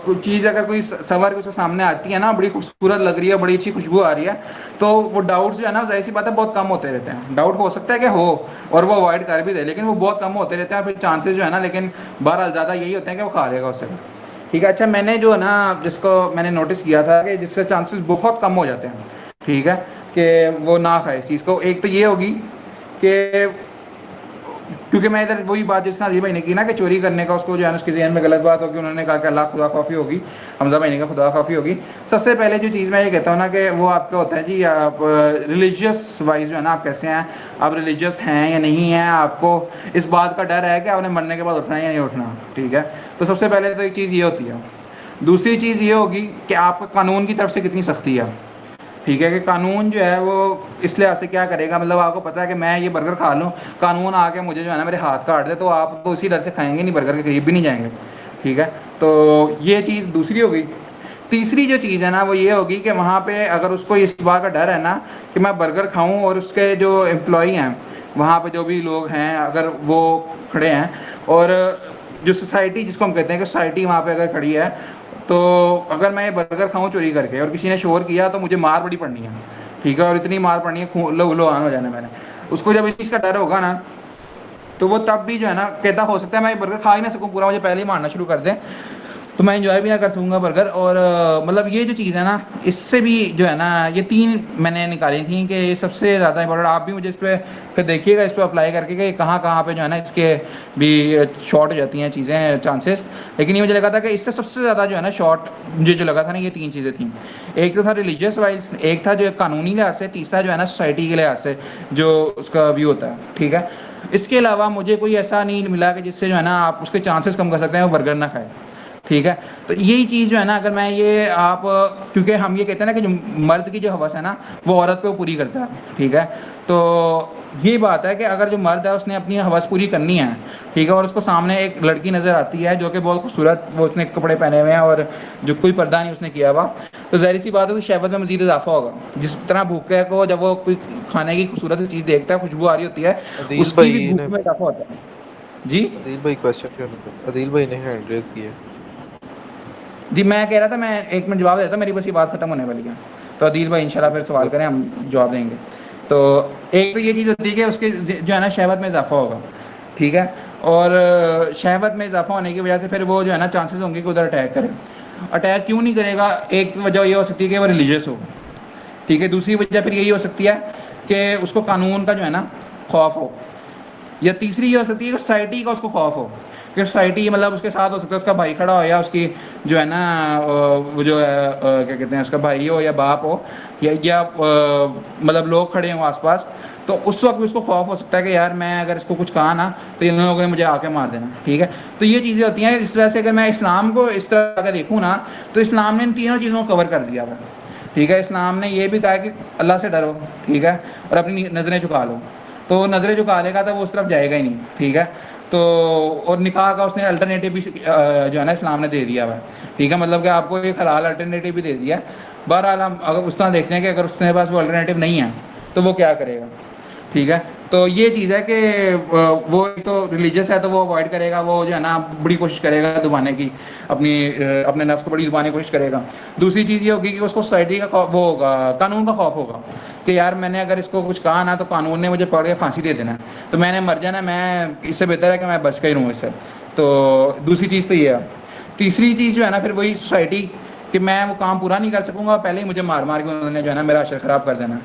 کوئی چیز اگر کوئی سنور کے اس کے سامنے آتی ہے نا, بڑی خوبصورت لگ رہی ہے, بڑی اچھی خوشبو آ رہی ہے, تو وہ ڈاؤٹس جو ہے نا ظاہر سی بات ہے بہت کم ہوتے رہتے ہیں. ڈاؤٹ ہو سکتا ہے کہ ہو اور وہ اوائڈ کر بھی دے, لیکن وہ بہت کم ہوتے رہتے ہیں. پھر چانسز جو ہے نا, لیکن بہرحال زیادہ یہی ہوتے ہیں کہ وہ کھا لے گا اس سے. ٹھیک ہے, اچھا میں نے جو ہے نا جس کو میں نے نوٹس کیا تھا کہ جس سے چانسز بہت کم ہو جاتے ہیں, ٹھیک ہے, کہ وہ نہ کھائے اس چیز کو. ایک تو یہ ہوگی کہ کیونکہ میں ادھر وہی بات جس نے علی بھائی نے کی نا کہ چوری کرنے کا اس کو جو ہے نا اس کے ذہن میں غلط بات ہوگی. انہوں نے کہا کہ اللہ خدا خوفی ہوگی, حمزہ بھائی نے کہا خدا خوفی ہوگی. سب سے پہلے جو چیز میں یہ کہتا ہوں نا کہ وہ آپ کا ہوتا ہے جی, آپ ریلیجیس وائز جو ہے نا آپ کیسے ہیں, آپ ریلیجیس ہیں یا نہیں ہیں, آپ کو اس بات کا ڈر ہے کہ آپ نے مرنے کے بعد اٹھنا ہے یا نہیں اٹھنا. ٹھیک ہے, تو سب سے پہلے تو ایک چیز یہ ہوتی ہے. دوسری چیز یہ ہوگی کہ آپ قانون کی طرف سے کتنی سختی ہے. ٹھیک ہے, کہ قانون جو ہے وہ اس لحاظ سے کیا کرے گا, مطلب آپ کو پتا ہے کہ میں یہ برگر کھا لوں, قانون آ کے مجھے جو ہے نا میرے ہاتھ کاٹ دے, تو آپ تو اسی ڈر سے کھائیں گے نہیں, برگر کے قریب بھی نہیں جائیں گے. ٹھیک ہے, تو یہ چیز دوسری ہو گئی. تیسری جو چیز ہے نا وہ یہ ہوگی کہ وہاں پہ اگر اس کو اس بات کا ڈر ہے نا کہ میں برگر کھاؤں, اور اس کے جو امپلائی ہیں وہاں پہ جو بھی لوگ ہیں اگر وہ کھڑے ہیں, اور جو سوسائٹی جس کو ہم کہتے ہیں کہ سوسائٹی وہاں پہ اگر کھڑی ہے, تو اگر میں یہ برگر کھاؤں چوری کر کے اور کسی نے شور کیا تو مجھے مار بڑی پڑنی ہے. ٹھیک ہے, اور اتنی مار پڑنی ہے لو آن ہو جانا میں نے. اس کو جب اس چیز کا ڈر ہوگا نا, تو وہ تب بھی جو ہے نا کہتا ہو سکتا ہے میں یہ برگر کھا ہی نہ سکوں پورا, مجھے پہلے ہی مارنا شروع کر دیں, تو میں انجوائے بھی نہ کر سکوں گا برگر. اور مطلب یہ جو چیز ہے نا, اس سے بھی جو ہے نا یہ تین میں نے نکالی تھیں کہ یہ سب سے زیادہ امپورٹنٹ. آپ بھی مجھے اس پہ پھر دیکھیے گا, اس پہ اپلائی کر کے کہ کہاں کہاں پہ جو ہے نا اس کے بھی شارٹ ہو جاتی ہیں چیزیں, چانسز. لیکن یہ مجھے لگا تھا کہ اس سے سب سے زیادہ جو ہے نا شارٹ مجھے جو لگا تھا نا, یہ تین چیزیں تھیں. ایک تو تھا ریلیجیس وائز, ایک تھا جو قانونی لحاظ سے, تیسرا جو ہے نا سوسائٹی کے لحاظ سے جو اس کا ویو ہوتا ہے. ٹھیک ہے, اس کے علاوہ مجھے کوئی ایسا نہیں ملا کہ جس سے جو ہے نا آپ اس کے چانسز کم کر سکتے ہیں وہ برگر نہ کھائے. ٹھیک ہے, تو یہی چیز جو ہے نا اگر میں یہ آپ, کیونکہ ہم یہ کہتے ہیں نا کہ جو مرد کی جو حوث ہے نا وہ عورت پہ وہ پوری کرتا ہے. ٹھیک ہے, تو یہ بات ہے کہ اگر جو مرد ہے اس نے اپنی حوث پوری کرنی ہے, ٹھیک ہے, اور اس کو سامنے ایک لڑکی نظر آتی ہے جو کہ بہت خوبصورت, وہ اس نے کپڑے پہنے ہوئے ہیں اور جو کوئی پردہ نہیں اس نے کیا ہوا, تو ظاہر سی بات ہے کہ شہوت میں مزید اضافہ ہوگا. جس طرح بھوکے کو جب وہ کوئی کھانے کی خوبصورت چیز دیکھتا ہے, خوشبو آ رہی ہوتی ہے, عدیل اس کی بھی بھائی بھوک نے میں اضافہ ہوتا ہے. جی عدیل بھائی کوشچن کیوں نہیں کرتے, عدیل بھائی نے ہینڈ ریز کی ہے. جی میں کہہ رہا تھا, میں ایک منٹ جواب دیتا ہوں, میری بس یہ بات ختم ہونے والی ہے, تو عدیل بھائی انشاءاللہ پھر سوال کریں, ہم جواب دیں گے. تو ایک تو یہ چیز ہوتی ہے کہ اس کے جو ہے نا شہوت میں اضافہ ہوگا، ٹھیک ہے، اور شہوت میں اضافہ ہونے کی وجہ سے پھر وہ جو ہے نا چانسز ہوں گے کہ ادھر اٹیک کرے. اٹیک کیوں نہیں کرے گا؟ ایک وجہ یہ ہو سکتی ہے کہ وہ ریلیجیس ہو، ٹھیک ہے. دوسری وجہ پھر یہی ہو سکتی ہے کہ اس کو قانون کا جو ہے نا خوف ہو، یا تیسری یہ ہو سکتی ہے کہ سوسائٹی کا اس کو خوف ہو کہ سوسائٹی مطلب اس کے ساتھ ہو سکتا ہے اس کا بھائی کھڑا ہو، یا اس کی جو ہے نا وہ جو ہے کیا کہتے ہیں اس کا بھائی ہو یا باپ ہو، یا مطلب لوگ کھڑے ہوں آس پاس، تو اس وقت بھی اس کو خوف ہو سکتا ہے کہ یار میں اگر اس کو کچھ کہا نا تو ان لوگوں نے مجھے آ کے مار دینا، ٹھیک ہے. تو یہ چیزیں ہوتی ہیں. اس وجہ سے اگر میں اسلام کو اس طرح اگر دیکھوں نا تو اسلام نے ان تینوں چیزوں کو کور کر دیا ہے، ٹھیک ہے. اسلام نے یہ بھی کہا کہ اللہ سے ڈرو، ٹھیک ہے، اور اپنی نظریں جھکا لو. تو نظریں جھکا لے گا تو وہ اس طرف جائے گا ہی نہیں، ٹھیک ہے. تو اور نکاح کا اس نے الٹرنیٹیو بھی جو ہے نا اسلام نے دے دیا ہوا ہے، ٹھیک ہے. مطلب کہ آپ کو ایک حلال الٹرنیٹیو بھی دے دیا ہے. بہرحال ہم اگر اس طرح دیکھتے ہیں کہ اگر اس کے پاس وہ الٹرنیٹیو نہیں ہے تو وہ کیا کرے گا، ٹھیک ہے. تو یہ چیز ہے کہ وہ تو ریلیجیس ہے تو وہ اوائڈ کرے گا، وہ جو ہے نا بڑی کوشش کرے گا دبانے کی، اپنے نفس کو بڑی دبانے کی کوشش کرے گا. دوسری چیز یہ ہوگی کہ اس کو سوسائٹی کا وہ ہوگا، قانون کا خوف ہوگا کہ یار میں نے اگر اس کو کچھ کہا نا تو قانون نے مجھے پکڑ کے پھانسی دے دینا ہے، تو میں نے مر جانا، میں اس سے بہتر ہے کہ میں بچ کے ہی رہوں اس سے. تو دوسری چیز تو یہ ہے. تیسری چیز جو ہے نا پھر وہی سوسائٹی کہ میں وہ کام پورا نہیں کر سکوں گا، پہلے ہی مجھے مار مار کے انہوں نے جو ہے نا میرا عشر خراب کر دینا.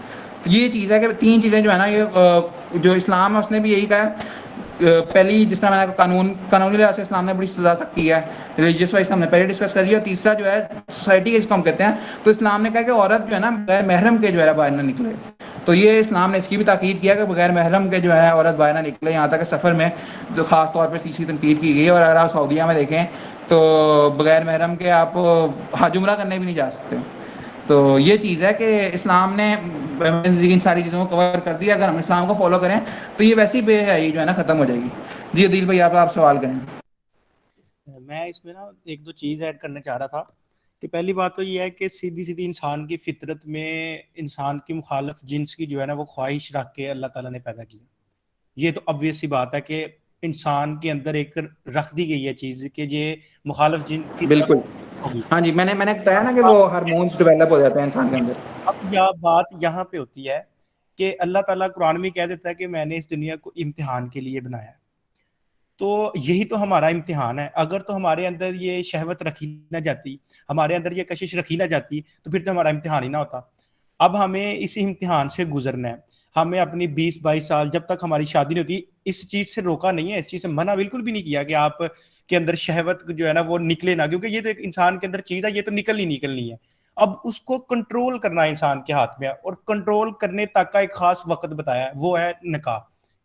تو یہ چیز ہے کہ تین چیزیں جو ہے نا یہ جو اسلام ہے اس نے بھی یہی کہا ہے. پہلی جس طرح میں نے قانونی لحاظ سے اسلام نے بڑی سزا سخت کی ہے، ریلیجیس وائز ہم نے پہلے ڈسکس کر لیا. اور تیسرا جو ہے سوسائٹی جس کو ہم کہتے ہیں، تو اسلام نے کہا کہ عورت جو ہے نا بغیر محرم کے جو ہے باہر نہ نکلے. تو یہ اسلام نے اس کی بھی تاکید کیا کہ بغیر محرم کے جو ہے عورت باہر نہ نکلے. یہاں تک کہ سفر میں جو خاص طور پہ تیسری تنقید کی گئی ہے. اور اگر آپ سعودیہ میں دیکھیں تو بغیر محرم کے آپ حج عمرہ کرنے بھی نہیں جا سکتے. تو یہ چیز ہے کہ اسلام نے ان ساری چیزوں کو کور کر دیا. اگر ہم اسلام کو فالو کریں تو یہ ویسی بے حیائی جو ہے نا ختم ہو جائے گی. جی عدیل بھائی آپ سوال کریں. میں اس میں نا ایک دو چیز ایڈ کرنا چاہ رہا تھا کہ پہلی بات تو یہ ہے کہ سیدھی انسان کی فطرت میں انسان کی مخالف جنس کی جو ہے نا وہ خواہش رکھ کے اللہ تعالیٰ نے پیدا کیا. یہ تو obvious سی بات ہے کہ انسان کے اندر ایک رکھ دی گئی ہے چیز کہ یہ مخالف جنس کی بالکل. ہوگی. ہاں جی، میں نے بتایا نا کہ وہ ہارمونز ڈیولپ ہو جاتے ہیں انسان کے اندر. اب یہ بات یہاں پہ ہوتی ہے کہ اللہ تعالیٰ قرآن میں کہہ دیتا ہے کہ میں نے اس دنیا کو امتحان کے لیے بنایا ہے. تو یہی تو ہمارا امتحان ہے. اگر تو ہمارے اندر یہ شہوت رکھی نہ جاتی، ہمارے اندر یہ کشش رکھی نہ جاتی، تو پھر تو ہمارا امتحان ہی نہ ہوتا. اب ہمیں اس امتحان سے گزرنا ہے. ہمیں اپنی 20-22 سال جب تک ہماری شادی نہیں ہوتی اس چیز سے روکا نہیں ہے، اس چیز سے منع بالکل بھی نہیں کیا کہ آپ کے اندر شہوت جو ہے نا وہ نکلے نہ، کیونکہ یہ تو ایک انسان کے اندر چیز ہے، یہ تو نکلنی ہے. اب اس کو کنٹرول کرنا انسان کے ہاتھ میں ہے، اور کنٹرول کرنے تک کا ایک خاص وقت بتایا ہے، وہ ہے نکاح.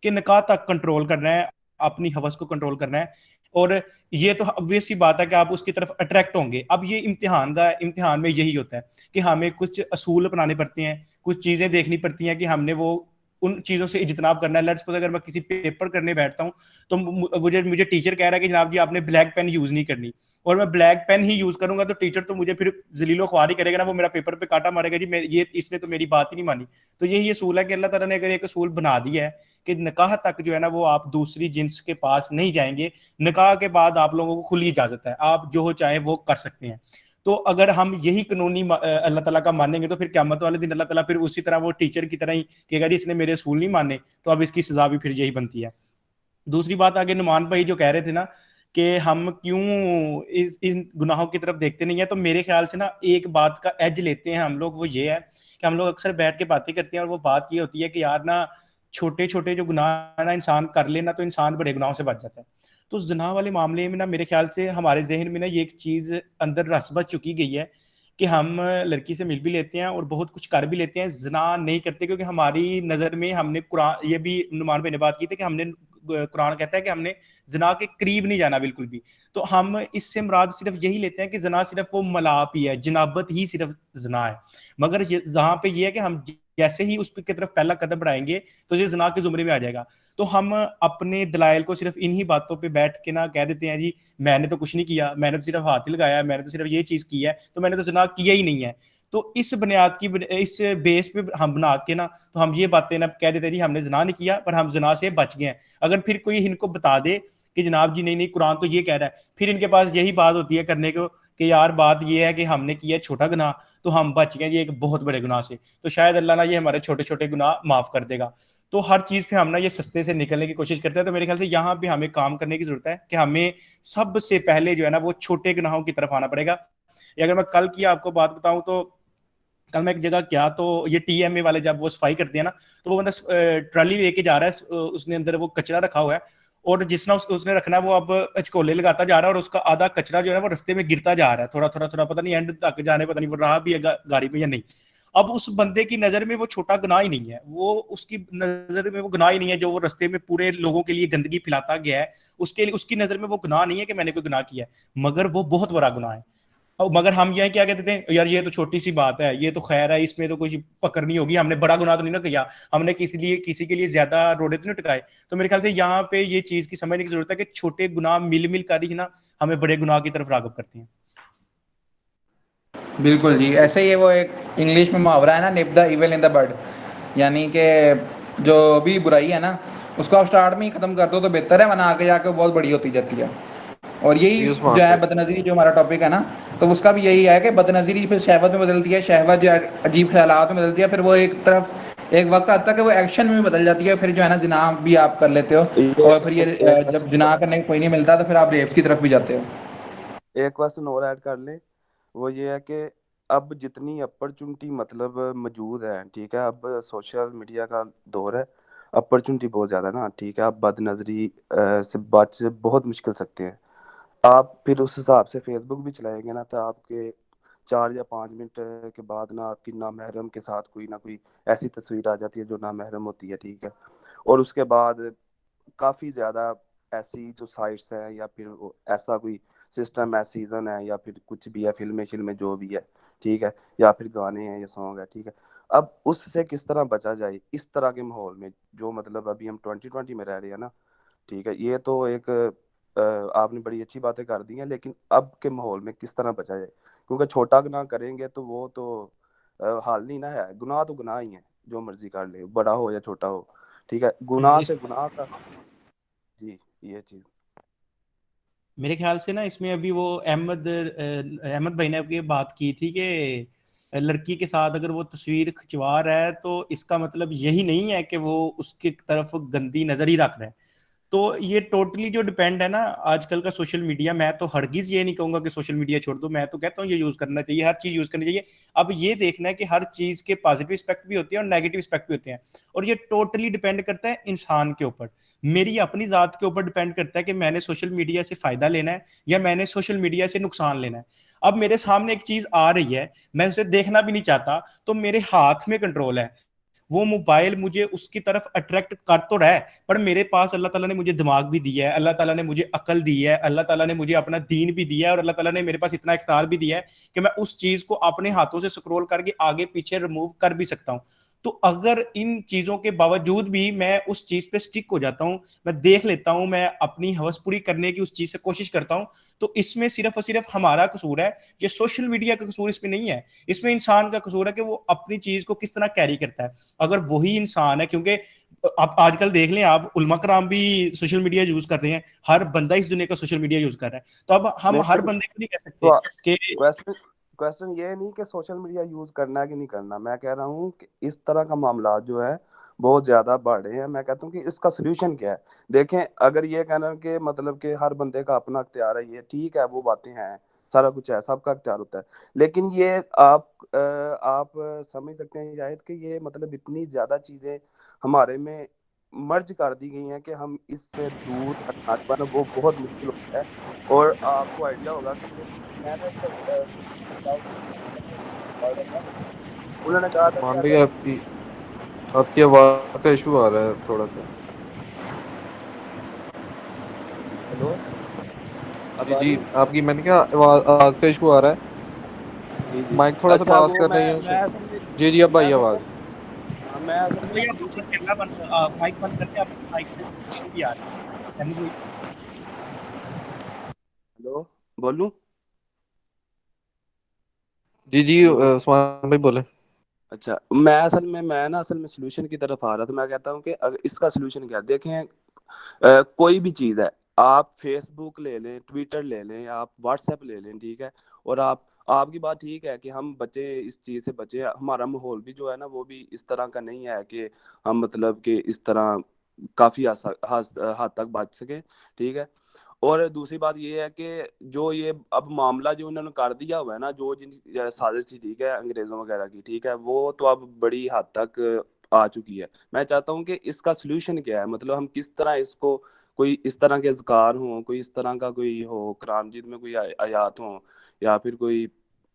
کہ نکاح تک کنٹرول کرنا ہے، اپنی حوث کو کنٹرول کرنا ہے. اور یہ تو obvious سی بات ہے کہ آپ اس کی طرف اٹریکٹ ہوں گے. اب یہ امتحان میں یہی ہوتا ہے کہ ہمیں کچھ اصول اپنانے پڑتے ہیں، کچھ چیزیں دیکھنی پڑتی ہیں کہ ہم نے وہ ان چیزوں سے اجتناب کرنا ہے. لیٹس سپوز اگر میں کسی پیپر کرنے بیٹھتا ہوں تو مجھے ٹیچر کہہ رہا ہے کہ جناب جی آپ نے بلیک پین یوز نہیں کرنی، اور میں بلیک پین ہی یوز کروں گا تو ٹیچر تو مجھے پھر ذلیل و خوار ہی کرے گا نا، وہ میرا پیپر پہ کاٹا مارے گا. جی یہ اس نے تو میری بات ہی نہیں مانی. تو یہی اصول ہے کہ اللہ تعالیٰ نے اگر ایک اصول بنا دیا ہے کہ نکاح تک جو ہے نا وہ آپ دوسری جنس کے پاس نہیں جائیں گے. نکاح کے بعد آپ لوگوں کو کھلی اجازت ہے، آپ جو چاہیں وہ کر سکتے ہیں. تو اگر ہم یہی قانونی اللہ تعالیٰ کا مانیں گے تو پھر قیامت والے دن اللہ تعالیٰ پھر اسی طرح وہ ٹیچر کی طرح ہی کہ اگر اس نے میرے اصول نہیں مانے تو اب اس کی سزا بھی پھر یہی بنتی ہے. دوسری بات آگے نعمان بھائی جو کہہ رہے تھے نا کہ ہم کیوں ان گناہوں کی طرف دیکھتے نہیں ہیں، تو میرے خیال سے نا ایک بات کا ایج لیتے ہیں ہم لوگ، وہ یہ ہے کہ ہم لوگ اکثر بیٹھ کے باتیں کرتے ہیں اور وہ بات یہ ہوتی ہے کہ یار نا چھوٹے چھوٹے جو گناہ نا انسان کر لینا تو انسان بڑے گناہوں سے بچ جاتا ہے. تو زنا والے معاملے میں نا میرے خیال سے ہمارے ذہن میں نا یہ ایک چیز اندر رس بس چکی گئی ہے کہ ہم لڑکی سے مل بھی لیتے ہیں اور بہت کچھ کر بھی لیتے ہیں، زنا نہیں کرتے. کیونکہ ہماری نظر میں ہم نے قرآن، یہ بھی نعمان بھائی نے بات کی تھی کہ ہم نے قرآن کہتا ہے کہ ہم نے زنا کے قریب نہیں جانا بالکل بھی. تو ہم اس سے مراد صرف یہی لیتے ہیں کہ زنا صرف وہ ملاپ ہی ہے، جنابت ہی صرف زنا ہے. مگر جہاں پہ یہ ہے کہ ہم جیسے ہی اس کی طرف پہلا قدم بڑھائیں گے تو یہ زنا کے زمرے میں آ جائے گا. تو ہم اپنے دلائل کو صرف انہی باتوں پہ بیٹھ کے نہ کہہ دیتے ہیں جی میں نے تو کچھ نہیں کیا، میں نے تو صرف ہاتھ لگایا، میں نے تو صرف یہ چیز کی ہے، تو میں نے تو زنا کیا ہی نہیں ہے. تو اس بنیاد کی اس بیس پہ ہم بنا کے نا تو ہم یہ باتیں نا کہہ دیتے ہیں جی ہم نے زنا نہیں کیا پر ہم زنا سے بچ گئے ہیں. اگر پھر کوئی ان کو بتا دے کہ جناب جی نہیں قرآن تو یہ کہہ رہا ہے، پھر ان کے پاس یہی بات ہوتی ہے کرنے کو کہ یار بات یہ ہے کہ ہم نے کیا چھوٹا گناہ تو ہم بچ گئے یہ ایک بہت بڑے گناہ سے, تو شاید اللہ نا یہ ہمارے چھوٹے چھوٹے گناہ معاف کر دے گا. تو ہر چیز پہ ہم نا یہ سستے سے نکلنے کی کوشش کرتے ہیں. تو میرے خیال سے یہاں پہ ہمیں کام کرنے کی ضرورت ہے کہ ہمیں سب سے پہلے جو ہے نا وہ چھوٹے گناہوں کی طرف آنا پڑے گا. اگر میں کل کی آپ کو بات بتاؤں تو کل میں ایک جگہ کیا, تو یہ ٹی ایم اے والے جب وہ صفائی کرتے ہیں نا, تو وہ بندہ ٹرالی لے کے جا رہا ہے, اس نے اندر وہ کچرا رکھا ہوا ہے, اور جس نے اس نے رکھنا ہے وہ اب اچکولے لگاتا جا رہا ہے, اور اس کا آدھا کچرا جو ہے وہ رستے میں گرتا جا رہا ہے تھوڑا تھوڑا تھوڑا, پتہ نہیں اینڈ تک جانے پتہ نہیں وہ رہا بھی ہے گاڑی میں یا نہیں. اب اس بندے کی نظر میں وہ چھوٹا گناہ ہی نہیں ہے, وہ اس کی نظر میں وہ گناہ ہی نہیں ہے جو وہ رستے میں پورے لوگوں کے لیے گندگی پھیلاتا گیا ہے. اس کی نظر میں وہ گناہ نہیں ہے کہ میں نے کوئی گناہ کیا ہے, مگر وہ بہت بڑا گناہ ہے. مگر ہم یہ کیا کہتے تھے, یار یہ تو چھوٹی سی بات ہے, یہ تو خیر ہے, اس میں تو کوئی پکڑ نہیں ہوگی, ہم نے بڑا گناہ تو نہیں نہ کیا, ہم نے کسی کے لیے زیادہ روڑے تو نہیں ٹکائے. تو میرے خیال سے یہاں پہ یہ چیز کی سمجھنے کی ضرورت ہے کہ چھوٹے گناہ مل کر ہی نا ہمیں بڑے گناہ کی طرف راغب کرتے ہیں. بالکل جی, ایسے ہی وہ ایک انگلش میں محاورہ ہے نا, نپ دا ایول ان دا بڈ, یعنی کہ جو بھی برائی ہے نا اس کو آپ اسٹارٹ میں ہی ختم کر دو تو بہتر ہے, ورنہ آگے جا کے بہت بڑی ہوتی جاتی ہے. اور یہی جو ہے بد نظری جو ہمارا ٹاپک ہے نا, تو اس کا بھی یہی ہے کہ بد نظری پھر شہوت میں بدلتی ہے, شہوت جو عجیب خیالات میں بدلتی ہے, پھر وہ ایک طرف ایک وقت آتا ہے کہ وہ ایکشن میں بدل جاتی ہے, پھر جو ہے نا زنا بھی آپ کر لیتے ہو, اور پھر یہ جب زنا کرنے کوئی نہیں ملتا تو پھر آپ ریپ کی طرف بھی جاتے ہو. ایک کوسچن اور ایڈ کر لیں, وہ یہ ہے کہ اب جتنی اپرچونٹی مطلب موجود ہے, ٹھیک ہے, اب سوشل میڈیا کا دور ہے, اپرچونٹی بہت زیادہ نا, ٹھیک ہے, آپ بد نظری سے بچ بہت مشکل سکتے ہیں. آپ پھر اس حساب سے فیس بک بھی چلائیں گے نا, تو آپ کے 4 یا 5 منٹ کے بعد نا آپ کی نامحرم کے ساتھ کوئی نہ کوئی ایسی تصویر آ جاتی ہے جو نامحرم ہوتی ہے, ٹھیک ہے, اور اس کے بعد کافی زیادہ ایسی جو سائٹس ہیں یا پھر ایسا کوئی سسٹم ہے, سیزن ہے, یا پھر کچھ بھی ہے, فلمیں جو بھی ہے, ٹھیک ہے, یا پھر گانے ہیں یا سانگ ہے, ٹھیک ہے. اب اس سے کس طرح بچا جائے اس طرح کے ماحول میں جو مطلب ابھی ہم 2020 میں رہ رہے ہیں نا, ٹھیک ہے, یہ تو ایک آپ نے بڑی اچھی باتیں کر دی ہیں, لیکن اب کے ماحول میں کس طرح بچا جائے, کیونکہ چھوٹا گناہ کریں گے تو وہ تو حال نہیں نہ ہے, گناہ تو گناہ ہی ہے, جو مرضی کر لے, بڑا ہو یا چھوٹا ہو, ٹھیک ہے, گناہ سے گناہ کا. جی یہ چیز میرے خیال سے نا اس میں ابھی وہ احمد بھائی نے ابھی بات کی تھی کہ لڑکی کے ساتھ اگر وہ تصویر کھنچوا رہا ہے تو اس کا مطلب یہی نہیں ہے کہ وہ اس کی طرف گندی نظر ہی رکھ رہا ہے. تو یہ ٹوٹلی جو ڈیپینڈ ہے نا آج کل کا سوشل میڈیا, میں تو ہرگز یہ نہیں کہوں گا کہ سوشل میڈیا چھوڑ دو, میں تو کہتا ہوں یہ یوز کرنا چاہیے, ہر چیز یوز کرنی چاہیے. اب یہ دیکھنا ہے کہ ہر چیز کے پازیٹیو اسپیکٹ بھی ہوتے ہیں اور نیگیٹو اسپیکٹ بھی ہوتے ہیں, اور یہ ٹوٹلی ڈیپینڈ کرتا ہے انسان کے اوپر, میری اپنی ذات کے اوپر ڈیپینڈ کرتا ہے کہ میں نے سوشل میڈیا سے فائدہ لینا ہے یا میں نے سوشل میڈیا سے نقصان لینا ہے. اب میرے سامنے ایک چیز آ رہی ہے, میں اسے دیکھنا بھی نہیں چاہتا, تو میرے ہاتھ میں کنٹرول ہے, وہ موبائل مجھے اس کی طرف اٹریکٹ کر تو رہا ہے, پر میرے پاس اللہ تعالیٰ نے مجھے دماغ بھی دیا ہے, اللہ تعالیٰ نے مجھے عقل دی ہے, اللہ تعالیٰ نے مجھے اپنا دین بھی دیا ہے, اور اللہ تعالیٰ نے میرے پاس اتنا اختیار بھی دیا ہے کہ میں اس چیز کو اپنے ہاتھوں سے سکرول کر کے آگے پیچھے ریموو کر بھی سکتا ہوں. تو اگر ان چیزوں کے باوجود بھی میں اس چیز پہ سٹک ہو جاتا ہوں, میں دیکھ لیتا ہوں, میں اپنی ہوس پوری کرنے کی اس چیز سے کوشش کرتا ہوں, تو اس میں صرف اور صرف ہمارا قصور ہے, یہ سوشل میڈیا کا قصور اس میں نہیں ہے, اس میں انسان کا قصور ہے کہ وہ اپنی چیز کو کس طرح کیری کرتا ہے. اگر وہی انسان ہے, کیونکہ آپ آج کل دیکھ لیں, آپ علماء کرام بھی سوشل میڈیا یوز کرتے ہیں, ہر بندہ اس دنیا کا سوشل میڈیا یوز کر رہا ہے, تو اب ہم ہر بندے کو نہیں کہہ سکتے کہ کوسچن یہ نہیں کہ سوشل میڈیا یوز کرنا ہے کہ نہیں کرنا, میں کہہ رہا ہوں کہ اس طرح کا معاملات جو ہے بہت زیادہ بڑھ رہے ہیں. میں کہتا ہوں کہ اس کا سلوشن کیا ہے. دیکھیں, اگر یہ کہنا کہ مطلب کہ ہر بندے کا اپنا اختیار ہے, یہ ٹھیک ہے, وہ باتیں ہیں, سارا کچھ ہے, سب کا اختیار ہوتا ہے, لیکن یہ آپ سمجھ سکتے ہیں شاید کہ یہ مطلب اتنی زیادہ چیزیں ہمارے میں مرج کر دی گئی ہیں کہ ہم اس سے دور ہٹنا پانا وہ بہت مشکل ہوتا ہے. اور آپ کو آئیڈیا ہوگا کہ یہ میں نے انہوں نے کہا تھا کہ اگر آپ کی آواز کا ایشو آ رہا ہے تھوڑا سا. ہیلو, جی آپ کی, میں نے کہا آواز کا ایشو آ رہا ہے, جی جی, مائک تھوڑا سا اچھا, پاس وہ کر رہے میں ہیں. اصل میں جی اب آئی آواز. میں اصل میں مائک بند کرتے, آپ مائک سے ایشو بھی آ رہا ہے. ہیلو, بولوں؟ جی عثمان بھائی بولیں. اچھا, میں اصل میں سلوشن کی طرف آ رہا تھا. میں کہتا ہوں کہ اس کا سلوشن کیا, دیکھیں کوئی بھی چیز ہے, آپ فیس بک لے لیں، ٹویٹر لے لیں، آپ واٹس ایپ لے لیں، ٹھیک ہے، اور آپ کی بات ٹھیک ہے کہ ہم بچیں اس چیز سے بچیں، ہمارا ماحول بھی جو ہے نا وہ بھی اس طرح کا نہیں ہے کہ ہم مطلب کہ اس طرح کافی حد تک بچ سکیں، ٹھیک ہے. اور دوسری بات یہ ہے کہ جو یہ اب معاملہ جو انہوں نے کر دیا ہوا ہے نا، جو جن سازش تھی، ٹھیک ہے، انگریزوں وغیرہ کی، ٹھیک ہے، وہ تو اب بڑی حد تک آ چکی ہے. میں چاہتا ہوں کہ اس کا سلوشن کیا ہے، مطلب ہم کس طرح اس کو، کوئی اس طرح کے اذکار ہوں، کوئی اس طرح کا کوئی ہو، قرآن مجید میں کوئی آیات ہوں، یا پھر کوئی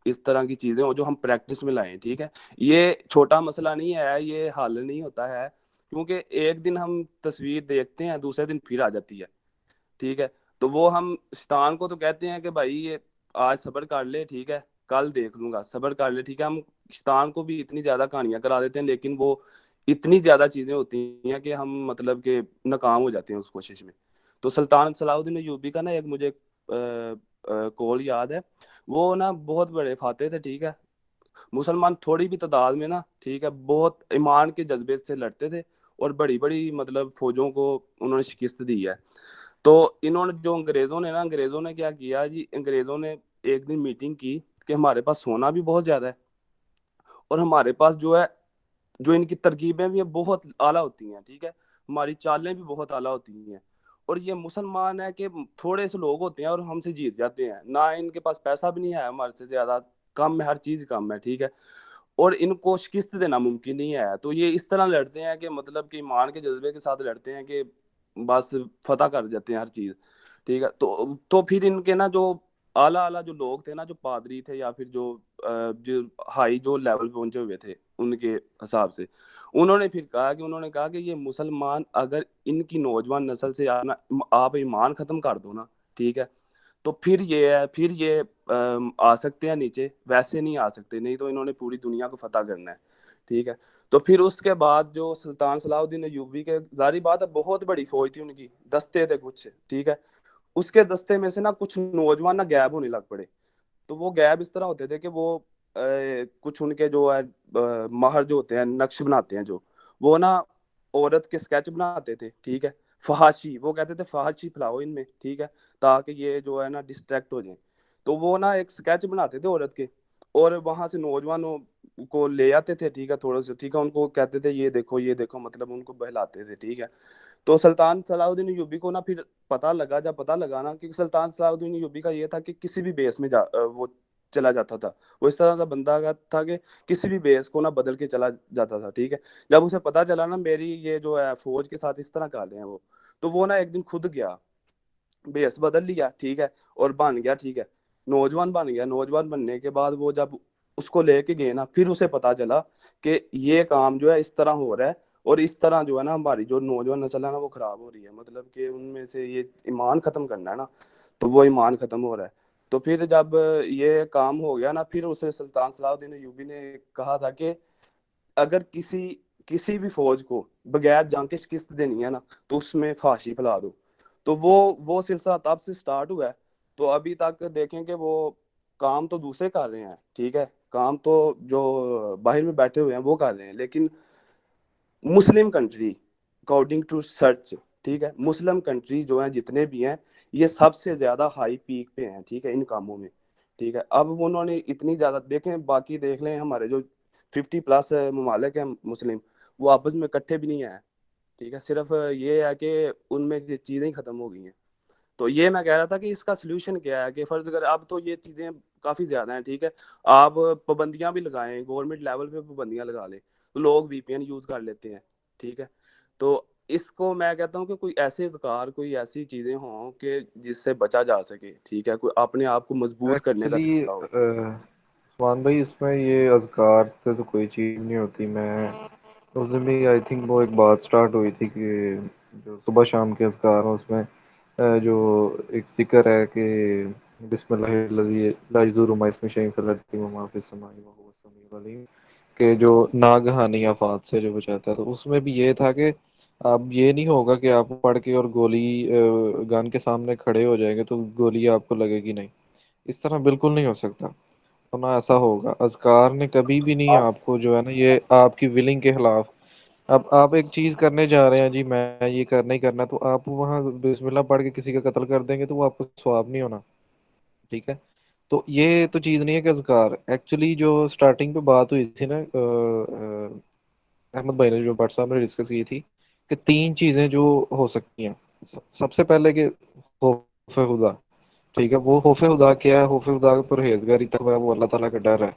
اس طرح کی چیزیں ہوں جو ہم پریکٹس میں لائیں، ٹھیک ہے. یہ چھوٹا مسئلہ نہیں ہے، یہ حل نہیں ہوتا ہے، کیونکہ ایک دن ہم تصویر دیکھتے ہیں، دوسرے دن پھر آ جاتی ہے، ٹھیک ہے. تو وہ ہم شیطان کو تو کہتے ہیں کہ بھائی یہ آج صبر کر لے، ٹھیک ہے، کل دیکھ لوں گا، صبر کر لے، ٹھیک ہے. ہم شیطان کو بھی اتنی زیادہ کہانیاں کرا دیتے ہیں، لیکن وہ اتنی زیادہ چیزیں ہوتی ہیں کہ ہم مطلب کہ ناکام ہو جاتے ہیں اس کوشش میں. تو سلطان صلاح الدین ایوبی کا نا ایک مجھے کول یاد ہے، وہ نا بہت بڑے فاتح تھے، ٹھیک ہے، مسلمان تھوڑی بھی تعداد میں نا، ٹھیک ہے، بہت ایمان کے جذبے سے لڑتے تھے، اور بڑی بڑی مطلب فوجوں کو انہوں نے شکست دی ہے. تو انہوں نے جو انگریزوں نے کیا کیا جی، انگریزوں نے ایک دن میٹنگ کی کہ ہمارے پاس سونا بھی بہت زیادہ ہے، اور ہمارے پاس جو ہے، جو ان کی ترکیبیں بھی بہت اعلیٰ ہوتی ہیں، ٹھیک ہے، ہماری چالیں بھی بہت اعلیٰ ہوتی ہیں، اور یہ مسلمان ہے کہ تھوڑے سے لوگ ہوتے ہیں اور ہم سے جیت جاتے ہیں، نہ ان کے پاس پیسہ بھی نہیں ہے ہمارے سے زیادہ، کم ہے، ہر چیز کم ہے، ٹھیک ہے، اور ان کو شکست دینا ممکن نہیں ہے. تو یہ اس طرح لڑتے ہیں کہ مطلب کہ ایمان کے جذبے کے ساتھ لڑتے ہیں کہ بس فتح کر جاتے ہیں ہر چیز، ٹھیک ہے. تو پھر ان کے نا جو اعلیٰ جو لوگ تھے نا، جو پادری تھے، یا پھر جو ہائی جو لیول پہ پہنچے ہوئے تھے ان کے حساب سے، انہوں نے پھر کہا کہ یہ مسلمان اگر ان کی نوجوان نسل سے آپ ایمان ختم کر دو نا، ٹھیک ہے، تو پھر یہ آ سکتے ہیں نیچے، ویسے نہیں آ سکتے، نہیں تو انہوں نے پوری دنیا کو فتح کرنا ہے، ٹھیک ہے. تو پھر اس کے بعد جو سلطان صلاح الدین ایوبی کے، ظاہری بات ہے بہت بڑی فوج تھی ان کی، دستے تھے کچھ، ٹھیک ہے، اس کے دستے میں سے نا کچھ نوجوان نا غائب ہونے لگ پڑے. تو وہ غائب اس طرح ہوتے تھے کہ وہ کچھ ان کے جو ہے ماہر جو ہوتے ہیں، نقش بناتے ہیں، جو وہ نا عورت کے اسکیچ بناتے تھے، ٹھیک ہے، فحاشی، وہ کہتے تھے فحاشی پھیلاؤ ان میں، ٹھیک ہے، تاکہ یہ جو ہے نا ڈسٹریکٹ ہو جائیں. تو وہ نا ایک اسکیچ بناتے تھے عورت کے، اور وہاں سے نوجوانوں کو لے آتے تھے، ٹھیک ہے، تھوڑے سے، ٹھیک ہے، ان کو کہتے تھے یہ دیکھو، مطلب ان کو بہلاتے تھے، ٹھیک ہے. تو سلطان صلاح الدین ایوبی کو نا پھر جب پتہ لگا نا کہ سلطان صلاح الدین ایوبی کا یہ تھا کہ کسی بھی بیس میں وہ چلا جاتا تھا، وہ اس طرح کا بندہ تھا کہ کسی بھی بیس کو نا بدل کے چلا جاتا تھا، ٹھیک ہے. جب اسے پتا چلا نا میری یہ جو ہے فوج کے ساتھ اس طرح کر رہے ہیں تو وہ نا ایک دن خود گیا، بیس بدل لیا، ٹھیک ہے، اور بن گیا، ٹھیک ہے، نوجوان بن گیا. نوجوان بننے کے بعد وہ جب اس کو لے کے گئے نا، پھر اسے پتا چلا کہ یہ کام جو ہے اس طرح ہو رہا ہے، اور اس طرح جو ہے نا ہماری جو نوجوان نسل ہے نا وہ خراب ہو رہی ہے، مطلب کہ ان میں سے یہ ایمان ختم کرنا ہے نا، تو وہ ایمان ختم ہو رہا ہے. تو پھر جب یہ کام ہو گیا نا، پھر اسے سلطان صلاح الدین ایوبی نے کہا تھا کہ اگر کسی بھی فوج کو بغیر جنگ کے شکست دینی ہے نا، تو اس میں فحاشی پھیلا دو. تو وہ سلسلہ تب سے سٹارٹ ہوا ہے. تو ابھی تک دیکھیں کہ وہ کام تو دوسرے کر رہے ہیں، ٹھیک ہے، کام تو جو باہر میں بیٹھے ہوئے ہیں وہ کر رہے ہیں، لیکن مسلم کنٹری اکارڈنگ ٹو سرچ، ٹھیک ہے، مسلم کنٹری جو ہیں جتنے بھی ہیں، یہ سب سے زیادہ ہائی پیک پہ ہیں، ٹھیک ہے، ان کاموں میں، ٹھیک ہے. اب انہوں نے اتنی زیادہ دیکھیں، باقی دیکھ لیں ہمارے جو 50+ ممالک ہیں مسلم، وہ آپس میں اکٹھے بھی نہیں ہیں، ٹھیک ہے، صرف یہ ہے کہ ان میں یہ چیزیں ہی ختم ہو گئی ہیں. تو یہ میں کہہ رہا تھا کہ اس کا سلوشن کیا ہے، کہ فرض اگر اب تو یہ چیزیں کافی زیادہ ہیں، ٹھیک ہے، آپ پابندیاں بھی لگائیں، گورنمنٹ لیول پہ پابندیاں لگا لیں، تو لوگ VPN یوز کر لیتے ہیں، ٹھیک ہے. تو اس کو میں کہتا ہوں کہ کوئی ایسے اذکار، کوئی ایسی چیزیں ہوں کہ جس سے بچا جا سکے، ٹھیک ہے، کوئی اپنے آپ کو مضبوط کرنے کا ایکچولی طریقہ ہو. عثمان بھائی، اس میں یہ اذکار سے تو کوئی چیز نہیں ہوتی. میں اس دن بھی آئی تھنک وہ ایک بات سٹارٹ ہوئی تھی کہ جو صبح شام کے اذکار ہیں، اس میں جو ایک ذکر ہے کہ بسم اللہ الذی لا یضر مع اسمہ شیء فی الارض وما فی السماء وهو السمیع العلیم، کہ جو ناگہانی آفات سے جو بچاتا ہے. تو اس میں بھی یہ تھا کہ اب یہ نہیں ہوگا کہ آپ پڑھ کے اور گولی گن کے سامنے کھڑے ہو جائیں گے تو گولی آپ کو لگے گی، نہیں، اس طرح بالکل نہیں ہو سکتا، تو نہ ایسا ہوگا. اذکار نے کبھی بھی نہیں آپ کو جو ہے نا یہ آپ کی ولنگ کے خلاف اب آپ ایک چیز کرنے جا رہے ہیں جی، میں یہ کرنا ہی کرنا، تو آپ وہاں بسم اللہ پڑھ کے کسی کا قتل کر دیں گے تو وہ آپ کو ثواب نہیں ہونا، ٹھیک ہے؟ تو یہ تو چیز نہیں ہے کہ اذکار ایکچولی جو سٹارٹنگ پہ بات ہوئی تھی نا احمد بھائی نے جو بٹ صاحب نے ڈسکس کی تھی کہ 3 چیزیں جو ہو سکتی ہیں. سب سے پہلے کہ خوف خدا، ٹھیک ہے؟ وہ خوف خدا کیا ہے؟ خوف خدا کا پرہیزگاری تقویٰ وہ اللہ تعالیٰ کا ڈر ہے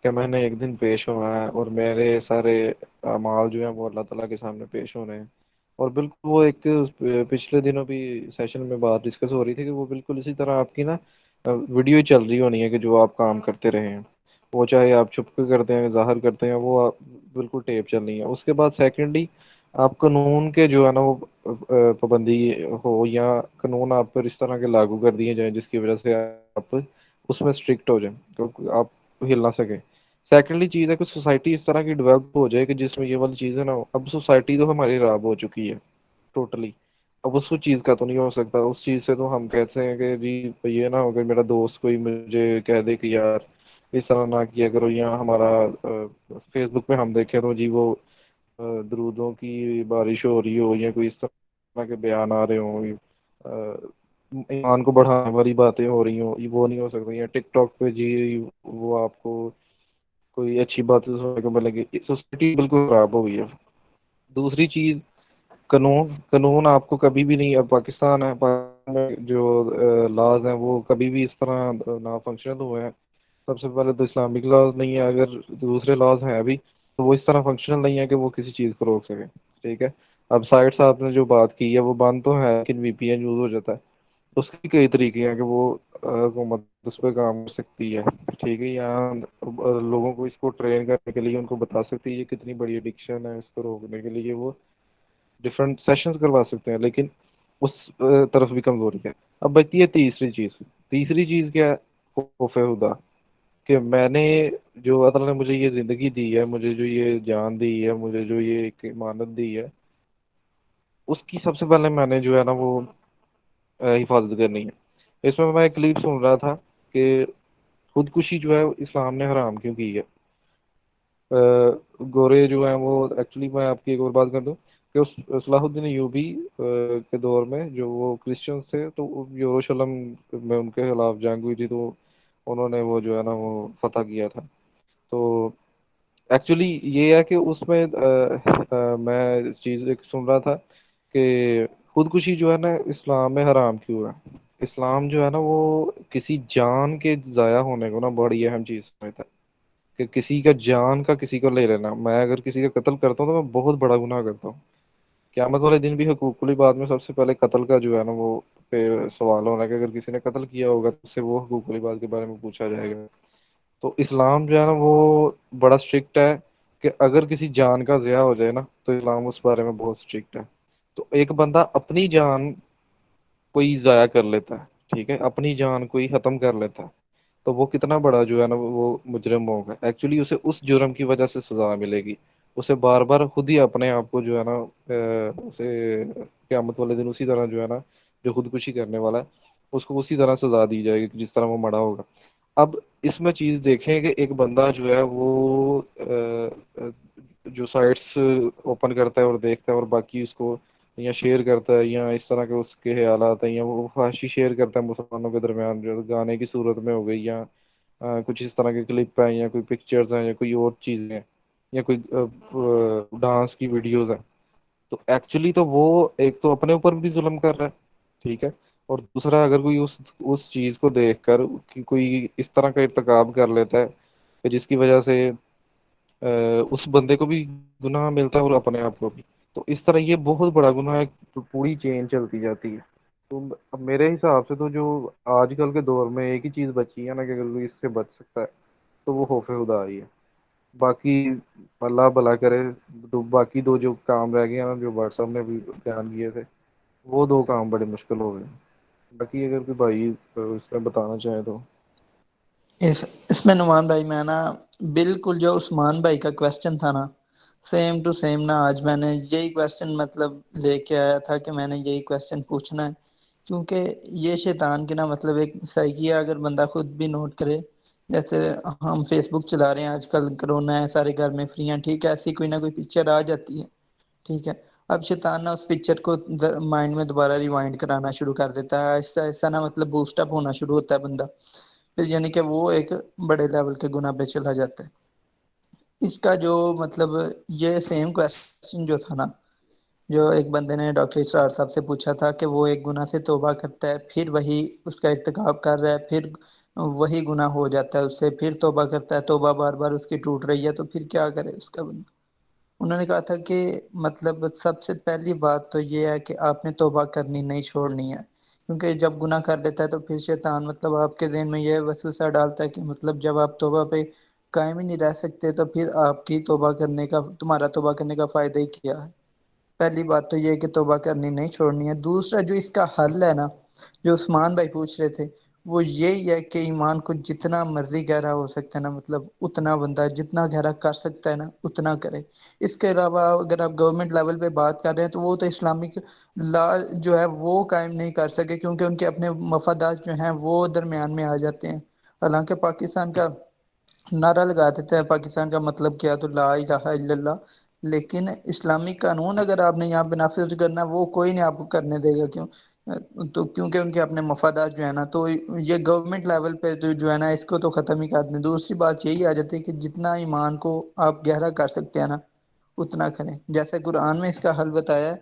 کہ میں نے ایک دن پیش ہونا ہے اور میرے سارے اعمال جو ہیں وہ اللہ تعالیٰ کے سامنے پیش ہونے ہیں. اور بالکل وہ ایک پچھلے دنوں بھی سیشن میں بات ڈسکس ہو رہی تھی کہ وہ بالکل اسی طرح آپ کی نا ویڈیو ہی چل رہی ہونی ہے کہ جو آپ کام کرتے رہے ہیں، وہ چاہے آپ چھپ کے کرتے ہیں ظاہر کرتے ہیں، وہ بالکل ٹیپ چل رہی ہے. اس کے بعد سیکنڈلی آپ قانون کے جو ہے نا وہ پابندی ہو، یا قانون آپ پر اس طرح کے لاگو کر دیے جائیں جس کی وجہ سے آپ اس میں اسٹرکٹ ہو جائیں کیونکہ آپ ہل نہ سکیں. سیکنڈلی چیز ہے کہ سوسائٹی اس طرح کی ڈیولپ ہو جائے کہ جس میں یہ والی چیزیں نہ ہو. اب سوسائٹی تو ہماری خراب ہو چکی ہے ٹوٹلی، اب اس چیز کا تو نہیں ہو سکتا. اس چیز سے تو ہم کہتے ہیں کہ جی یہ نہ ہو کہ میرا دوست کوئی مجھے کہہ دے کہ یار اس طرح نہ کیا کرو، یا ہمارا فیس بک پہ ہم دیکھیں تو جی وہ درودوں کی بارش ہو رہی ہو یا کوئی اس طرح کے بیان آ رہے ہوں، ایمان کو بڑھانے والی باتیں ہو رہی ہوں، وہ نہیں ہو سکتا. یا ٹک ٹاک پہ جی وہ آپ کو کوئی اچھی باتیں سننے کو ملے گی. سوسائٹی بالکل خراب ہو گئی ہے. دوسری چیز قانون آپ کو کبھی بھی نہیں، اب پاکستان ہے، پاکستان میں جو لاز ہیں وہ کبھی بھی اس طرح نا فنکشنل ہوئے ہیں. سب سے پہلے تو اسلامک لاز نہیں ہے، اگر دوسرے لاز ہیں ابھی تو وہ اس طرح فنکشنل نہیں ہے کہ وہ کسی چیز کو روک سکیں، ٹھیک ہے؟ اب سائٹ صاحب نے جو بات کی ہے وہ بند تو ہے لیکن وی پی این یوز ہو جاتا ہے. اس کی کئی طریقے ہیں کہ وہ حکومت اس پہ کام کر سکتی ہے، ٹھیک ہے؟ یا لوگوں کو اس کو ٹرین کرنے کے لیے ان کو بتا سکتی ہے یہ کتنی بڑی ایڈکشن ہے، اس کو روکنے کے لیے وہ ڈفرینٹ سیشنز کروا سکتے ہیں، لیکن اس طرف بھی کمزوری ہے. اب بچتی ہے تیسری چیز. تیسری چیز کیا ہے؟ خوف خدا، کہ میں نے جو اللہ تعالیٰ نے مجھے یہ زندگی دی ہے، مجھے جو یہ جان دی ہے، مجھے جو یہ ایک امانت دی ہے، اس کی سب سے پہلے میں نے جو ہے نا وہ حفاظت کرنی ہے. اس میں ایک کلپ سن رہا تھا کہ خودکشی جو ہے اسلام نے حرام کیوں کی ہے. گورے جو ہیں وہ ایکچولی میں آپ کی ایک اور بات کر دوں کہ صلاح الدین ایوبی کے دور میں جو وہ کرسچنس تھے تو یروشلم میں ان کے خلاف جنگ ہوئی تھی، تو انہوں نے وہ جو ہے نا وہ فتح کیا تھا. تو ایکچولی یہ ہے کہ اس میں میں چیز ایک سن رہا تھا کہ خودکشی جو ہے نا اسلام میں حرام کیوں ہے. اسلام جو ہے نا وہ کسی جان کے ضائع ہونے کو نا بڑی اہم چیز سمجھتا ہے کہ کسی کا جان کا کسی کو لے لینا. میں اگر کسی کا قتل کرتا ہوں تو میں بہت بڑا گناہ کرتا ہوں. قیامت والے دن بھی حقوقی بات میں سب سے پہلے قتل کا جو ہے نا وہ پہ سوال ہونا ہے کہ اگر کسی نے قتل کیا ہوگا تو اس سے وہ حقوقی بات کے بارے میں پوچھا جائے گا. تو اسلام جو ہے نا وہ بڑا اسٹرکٹ ہے کہ اگر کسی جان کا ضیاع ہو جائے نا تو اسلام اس بارے میں بہت اسٹرکٹ ہے. تو ایک بندہ اپنی جان کوئی ضائع کر لیتا ہے، ٹھیک ہے، اپنی جان کوئی ختم کر لیتا ہے، تو وہ کتنا بڑا جو ہے نا وہ مجرم ہوگا. ایکچولی اسے اس جرم کی وجہ سے سزا ملے گی. اسے بار بار خود ہی اپنے آپ کو جو ہے نا اسے قیامت والے دن اسی طرح جو ہے نا جو خودکشی کرنے والا ہے اس کو اسی طرح سزا دی جائے گی جس طرح وہ مرا ہوگا. اب اس میں چیز دیکھیں کہ ایک بندہ جو ہے وہ جو سائٹس اوپن کرتا ہے اور دیکھتا ہے اور باقی اس کو یا شیئر کرتا ہے یا اس طرح کے اس کے خیالات ہیں یا وہ فحاشی شیئر کرتا ہے مسلمانوں کے درمیان جو گانے کی صورت میں ہو گئی یا کچھ اس طرح کے کلپ ہیں یا کوئی پکچرز ہیں یا کوئی اور چیزیں ہیں یا کوئی ڈانس کی ویڈیوز ہیں، تو ایکچولی تو وہ ایک تو اپنے اوپر بھی ظلم کر رہا ہے، ٹھیک ہے، اور دوسرا اگر کوئی اس چیز کو دیکھ کر کوئی اس طرح کا ارتکاب کر لیتا ہے کہ جس کی وجہ سے اس بندے کو بھی گناہ ملتا ہے اور اپنے آپ کو بھی، تو اس طرح یہ بہت بڑا گناہ ہے. تو پوری چین چلتی جاتی ہے. تو اب میرے حساب سے تو جو آج کل کے دور میں ایک ہی چیز بچی ہے نا کہ اگر کوئی اس سے بچ سکتا ہے تو وہ خوف خدا ہی ہے. باقی اللہ بھلا کرے. تو باقی 2 جو کام رہ گئے ہیں نا جو بٹ صاحب نے بھی بیان کیے تھے وہ 2 کام بڑے مشکل ہو گئے. باقی اگر کوئی بھائی اس میں بتانا چاہے تو. اس میں نعمان بھائی میں نا بالکل جو عثمان بھائی کا کویسچن تھا نا سیم ٹو سیم نا آج میں نے یہی کویسچن مطلب لے کے آیا تھا کہ میں نے یہی کویسچن پوچھنا ہے کیونکہ یہ شیطان کے نا مطلب ایک سائیکی ہے. اگر بندہ خود بھی نوٹ کرے جیسے ہم فیس بک چلا رہے ہیں آج کل کرونا ہے سارے گھر میں فری ہیں ٹھیک ہے ایسی کوئی نہ کوئی پکچر آ جاتی ہے ٹھیک ہے. اب شیطان نا اس پکچر کو مائنڈ میں دوبارہ ریوائنڈ کرانا شروع کر دیتا ہے. آہستہ آہستہ نا مطلب بوسٹ اپ ہونا شروع ہوتا ہے بندہ. پھر یعنی کہ وہ ایک بڑے لیول کے گناہ پہ چلا جاتا ہے. اس کا جو مطلب یہ سیم کویسچن جو تھا نا، جو ایک بندے نے ڈاکٹر اسرار صاحب سے پوچھا تھا کہ وہ ایک گناہ سے توبہ کرتا ہے، پھر وہی اس کا ارتکاب کر رہا ہے، پھر وہی گناہ ہو جاتا ہے اس سے، پھر توبہ کرتا ہے، توبہ بار بار اس کی ٹوٹ رہی ہے، تو پھر کیا کرے اس کا بندہ. انہوں نے کہا تھا کہ مطلب سب سے پہلی بات تو یہ ہے کہ آپ نے توبہ کرنی نہیں چھوڑنی ہے. کیونکہ جب گناہ کر دیتا ہے تو پھر شیطان مطلب آپ کے ذہن میں یہ وسوسہ ڈالتا ہے کہ مطلب جب آپ توبہ پہ قائم ہی نہیں رہ سکتے تو پھر آپ کی توبہ کرنے کا، تمہارا توبہ کرنے کا فائدہ ہی کیا ہے. پہلی بات تو یہ ہے کہ توبہ کرنی نہیں چھوڑنی ہے. دوسرا جو اس کا حل ہے نا، جو عثمان بھائی پوچھ رہے تھے، وہ یہی ہے کہ ایمان کو جتنا مرضی گہرا ہو سکتا ہے نا، مطلب اتنا بندہ جتنا گہرا کر سکتا ہے نا اتنا کرے. اس کے علاوہ اگر آپ گورنمنٹ لیول پہ بات کر رہے ہیں تو وہ تو اسلامک لا جو ہے وہ قائم نہیں کر سکے، کیونکہ ان کے اپنے مفادات جو ہیں وہ درمیان میں آ جاتے ہیں. حالانکہ پاکستان کا نعرہ لگا دیتا ہے پاکستان کا مطلب کیا تو لا الہ الا اللہ، لیکن اسلامک قانون اگر آپ نے یہاں پہ نافذ کرنا وہ کوئی نہیں آپ کو کرنے دے گا. کیوں؟ تو کیونکہ ان کے اپنے مفادات جو ہے نا، تو یہ گورنمنٹ لیول پہ جو ہے نا اس کو تو ختم ہی کر دیں. دوسری بات یہی آ جاتی ہے کہ جتنا ایمان کو آپ گہرا کر سکتے ہیں نا اتنا کریں. جیسے قرآن میں اس کا حل بتایا ہے